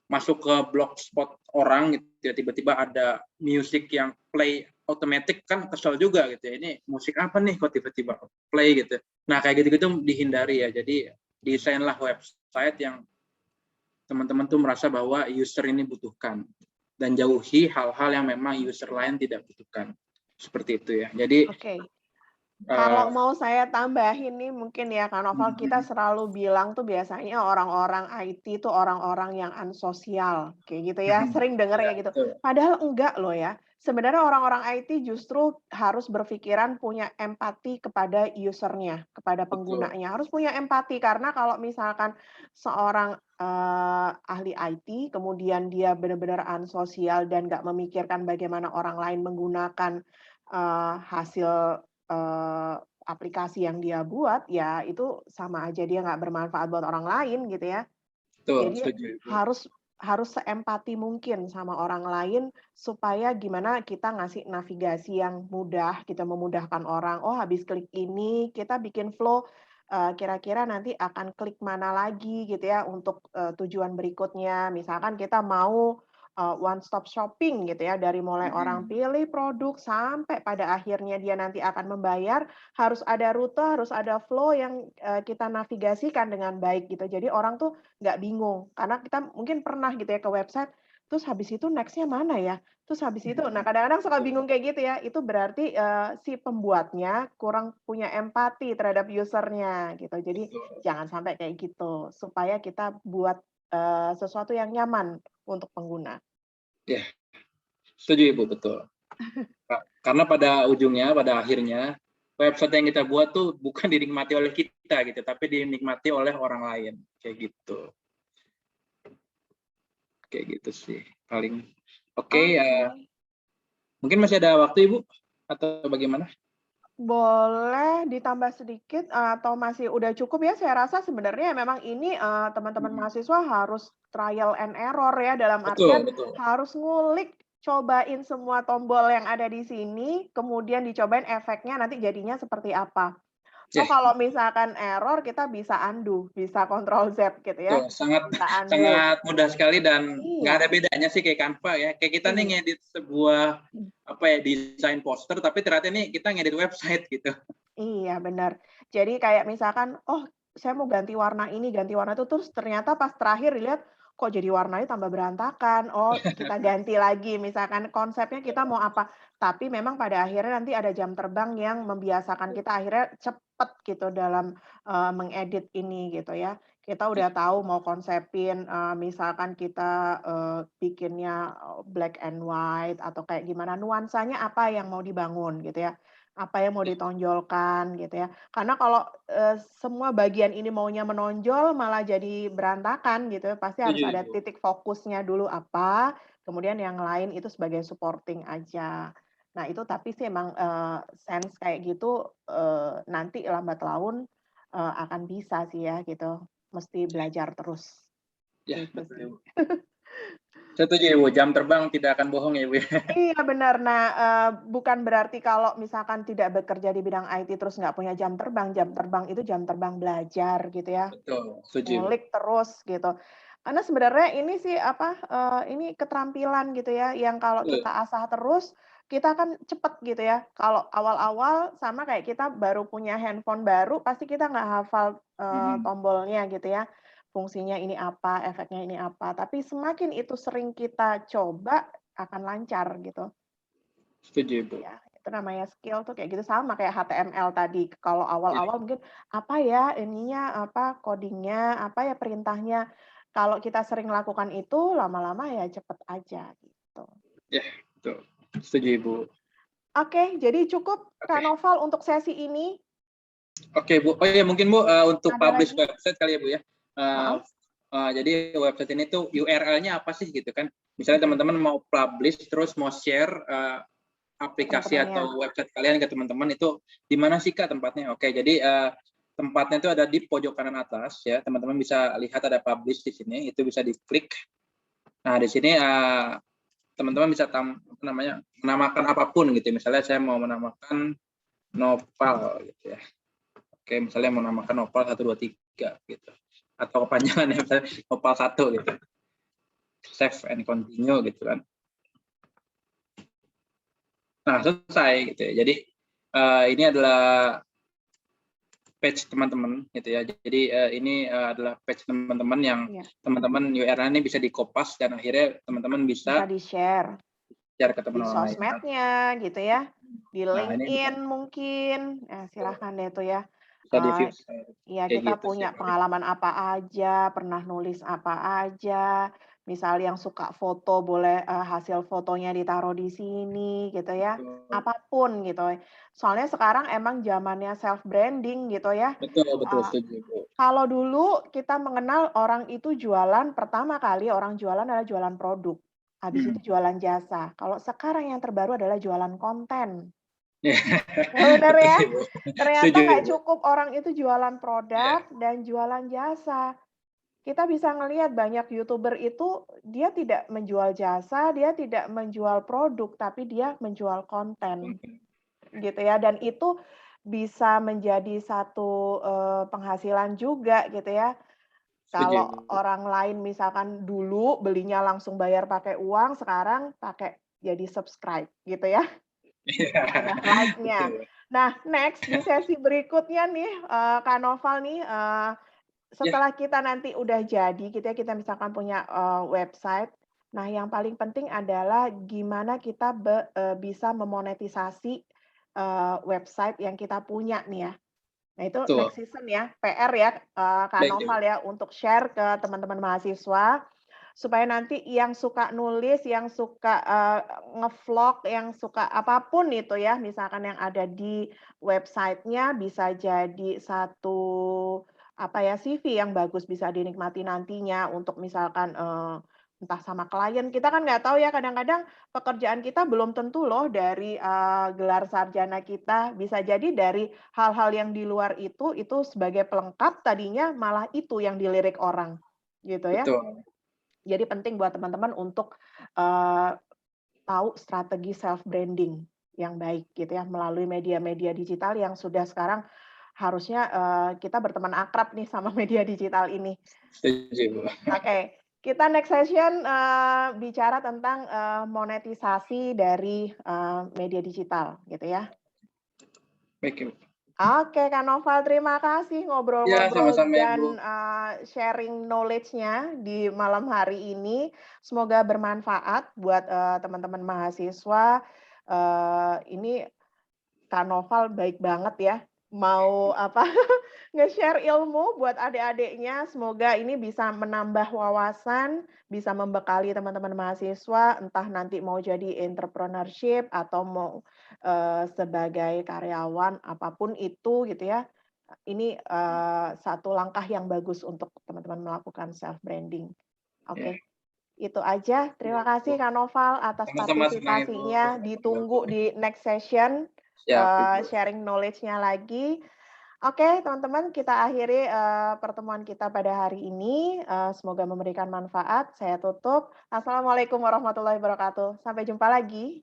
masuk ke blogspot orang gitu ya, tiba-tiba ada musik yang play automatic, kan kesel juga gitu ya, ini musik apa nih kok tiba-tiba play gitu. Nah kayak gitu-gitu dihindari ya. Jadi desainlah website yang teman-teman tuh merasa bahwa user ini butuhkan, dan jauhi hal-hal yang memang user lain tidak butuhkan. Seperti itu ya. Jadi Oke. Kalau mau saya tambahin nih mungkin ya Kak Noval, kita mm, selalu bilang tuh biasanya orang-orang IT tuh orang-orang yang ansosial, kayak gitu ya, sering denger ya, kayak gitu. betul. Padahal enggak loh ya. Sebenarnya orang-orang IT justru harus berpikiran punya empati kepada user-nya, kepada Betul. penggunanya. Harus punya empati karena kalau misalkan seorang, ahli IT, kemudian dia benar-benar ansosial dan nggak memikirkan bagaimana orang lain menggunakan, hasil aplikasi yang dia buat, ya itu sama aja dia nggak bermanfaat buat orang lain gitu ya. Betul, Jadi setuju Ibu. harus harus seempati mungkin sama orang lain supaya gimana kita ngasih navigasi yang mudah, kita memudahkan orang, oh habis klik ini kita bikin flow, kira-kira nanti akan klik mana lagi gitu ya untuk, tujuan berikutnya. Misalkan kita mau, one stop shopping gitu ya, dari mulai orang Mm, pilih produk sampai pada akhirnya dia nanti akan membayar, harus ada rute, harus ada flow yang, kita navigasikan dengan baik gitu. Jadi orang tuh nggak bingung, karena kita mungkin pernah gitu ya ke website, terus habis itu next-nya mana ya? Terus habis itu nah kadang-kadang suka bingung kayak gitu ya, itu berarti, si pembuatnya kurang punya empati terhadap user-nya gitu. Jadi betul. jangan sampai kayak gitu, supaya kita buat, sesuatu yang nyaman untuk pengguna. Ya, setuju Ibu, betul. Karena pada ujungnya, pada akhirnya, website yang kita buat tuh bukan dinikmati oleh kita gitu, tapi dinikmati oleh orang lain. Kayak gitu. Kayak gitu sih paling. Oke, Oke. mungkin masih ada waktu Ibu atau bagaimana? Boleh ditambah sedikit atau masih udah cukup ya? Saya rasa sebenarnya memang ini, teman-teman Mm, mahasiswa harus trial and error ya, dalam betul, artian betul. harus ngulik, cobain semua tombol yang ada di sini, kemudian dicobain efeknya nanti jadinya seperti apa. Toh Ya, kalau misalkan error kita bisa undo, bisa Ctrl Z gitu betul. ya, Sangat bisa undo. sangat mudah sekali dan nggak ada Iya, bedanya sih kayak Canva ya. Kayak kita nih iya. ngedit sebuah apa ya desain poster, tapi ternyata nih kita ngedit website gitu. Iya, benar. Jadi kayak misalkan, "Oh, saya mau ganti warna itu," terus ternyata pas terakhir dilihat, kok jadi warnanya tambah berantakan. Oh, kita ganti lagi, misalkan konsepnya kita mau apa. Tapi memang pada akhirnya nanti ada jam terbang yang membiasakan kita akhirnya cepet gitu dalam, mengedit ini gitu ya. Kita Ya, udah tahu mau konsepin, misalkan kita, bikinnya, black and white atau kayak gimana, nuansanya apa yang mau dibangun gitu ya. Apa yang mau ya, ditonjolkan gitu ya. Karena kalau, semua bagian ini maunya menonjol malah jadi berantakan gitu ya, pasti harus setuju ada Ibu. titik fokusnya dulu apa, kemudian yang lain itu sebagai supporting aja. Nah itu tapi sih emang, sense kayak gitu, nanti lambat laun, akan bisa sih ya gitu, mesti belajar terus, Ya, gitu betul sih. Ibu. Setuju Ibu, jam terbang tidak akan bohong ya Ibu ya. Iya benar. Nah, bukan berarti kalau misalkan tidak bekerja di bidang IT terus nggak punya jam terbang itu jam terbang belajar gitu ya, Betul, setuju Ibu. ngulik terus gitu. Karena sebenarnya ini sih apa, ini keterampilan gitu ya, yang kalau Betul. kita asah terus, kita kan cepet gitu ya. Kalau awal-awal sama kayak kita baru punya handphone baru, pasti kita nggak hafal, Mm, tombolnya gitu ya. Fungsinya ini apa, efeknya ini apa. Tapi semakin itu sering kita coba, akan lancar gitu. setuju Ibu. Ya, itu namanya skill tuh kayak gitu, sama kayak HTML tadi. Kalau Ya, awal-awal mungkin, apa ya ininya, apa coding-nya, apa ya perintahnya. Kalau kita sering lakukan itu, lama-lama ya cepet aja gitu. ya, betul. Setuju Ibu. Oke, jadi cukup Kak Oke. Noval untuk sesi ini. Oke Bu, oh iya mungkin Bu untuk Ada publish lagi? website kali ya Bu ya. Eh, Heeh, jadi website ini tuh URL-nya apa sih gitu kan? Misalnya oke, teman-teman mau publish terus mau share ke aplikasi teman-temannya. atau website kalian ke teman-teman itu di mana sih Kak tempatnya? Oke, jadi tempatnya itu ada di pojok kanan atas ya. Teman-teman bisa lihat ada publish di sini, itu bisa diklik. Nah, di sini teman-teman bisa apa namanya menamakan apapun gitu. Misalnya saya mau menamakan Nopal gitu ya. Oke, misalnya mau namakan Nopal 123 gitu. Atau kepanjangan ya, misalnya Nopal 1 gitu. Save and continue gitu kan. Nah, selesai gitu ya. Jadi ini adalah page teman-teman gitu ya. Jadi ini adalah page teman-teman yang Iya. teman-teman URL ini bisa dikopas dan akhirnya teman-teman Bisa bisa di-share share ke di teman orang lain. sosmednya gitu ya, di Nah, ini bisa LinkedIn mungkin, silahkan deh tuh ya. bisa di-view Eee, ya kayak kita gitu sih punya paling. pengalaman apa aja, pernah nulis apa aja, misal yang suka foto boleh, hasil fotonya ditaruh di sini gitu ya, Betul. apapun gitu. Soalnya sekarang emang zamannya self branding gitu ya. Betul betul, Eee, setuju, Bu. kalau dulu kita mengenal orang itu jualan, pertama kali orang jualan adalah jualan produk, habis Hmm. itu jualan jasa. Kalau sekarang yang terbaru adalah jualan konten. Iya, Ya bener betul ya, sih, Bu. ternyata Setuju, nggak Bu. cukup orang itu jualan produk Iya, dan jualan jasa. Kita bisa ngelihat banyak YouTuber itu dia tidak menjual jasa, dia tidak menjual produk, tapi dia menjual konten, oke. gitu ya. Dan itu bisa menjadi satu, penghasilan juga gitu ya. Setuju, Kalau Bu. orang lain misalkan dulu belinya langsung bayar pakai uang, sekarang pakai jadi subscribe gitu ya. Iya, Ada like-nya. betul. Nah, next di sesi berikutnya nih, Kak Noval nih, Ya, setelah kita nanti udah jadi gitu ya, kita misalkan punya, website, nah yang paling penting adalah gimana kita bisa memonetisasi, website yang kita punya nih ya. Nah itu betul. next season ya, PR ya, Kak Baik, Noval Bu. ya, untuk share ke teman-teman mahasiswa, supaya nanti yang suka nulis, yang suka, nge-vlog, yang suka apapun itu ya, misalkan yang ada di website-nya bisa jadi satu, apa ya, CV yang bagus bisa dinikmati nantinya untuk misalkan, entah sama klien, kita kan nggak tahu ya kadang-kadang pekerjaan kita belum tentu loh dari, gelar sarjana kita, bisa jadi dari hal-hal yang di luar itu sebagai pelengkap tadinya malah itu yang dilirik orang, gitu ya. Betul. Jadi penting buat teman-teman untuk, eee, tahu strategi self branding yang baik gitu ya, melalui media-media digital yang sudah sekarang harusnya, kita berteman akrab nih sama media digital ini. Setuju, Bu. Oke, kita next session, bicara tentang, monetisasi dari, media digital gitu ya. Baik, Bu. Oke, Kak Noval, terima kasih Iya, ngobrol-ngobrol sama-sama ya, dan, Bu. sharing knowledge-nya di malam hari ini. Semoga bermanfaat buat, teman-teman mahasiswa. Ini Kak Noval baik banget ya, mau apa, nge-share ilmu buat adik-adiknya. Semoga ini bisa menambah wawasan, bisa membekali teman-teman mahasiswa, entah nanti mau jadi entrepreneurship atau mau, sebagai karyawan, apapun itu gitu ya. Ini, satu langkah yang bagus untuk teman-teman melakukan self branding. Ya, Oke. Itu aja. Terima baik, Bu. kasih Kak Noval atas Sama-sama senang ya, Bu. partisipasinya. Iya, Bu. Ditunggu di next session, Siap, Ibu. sharing knowledge-nya lagi. Oke, teman-teman, kita akhiri, pertemuan kita pada hari ini. Semoga memberikan manfaat. Saya tutup. Assalamualaikum warahmatullahi wabarakatuh. Sampai jumpa lagi.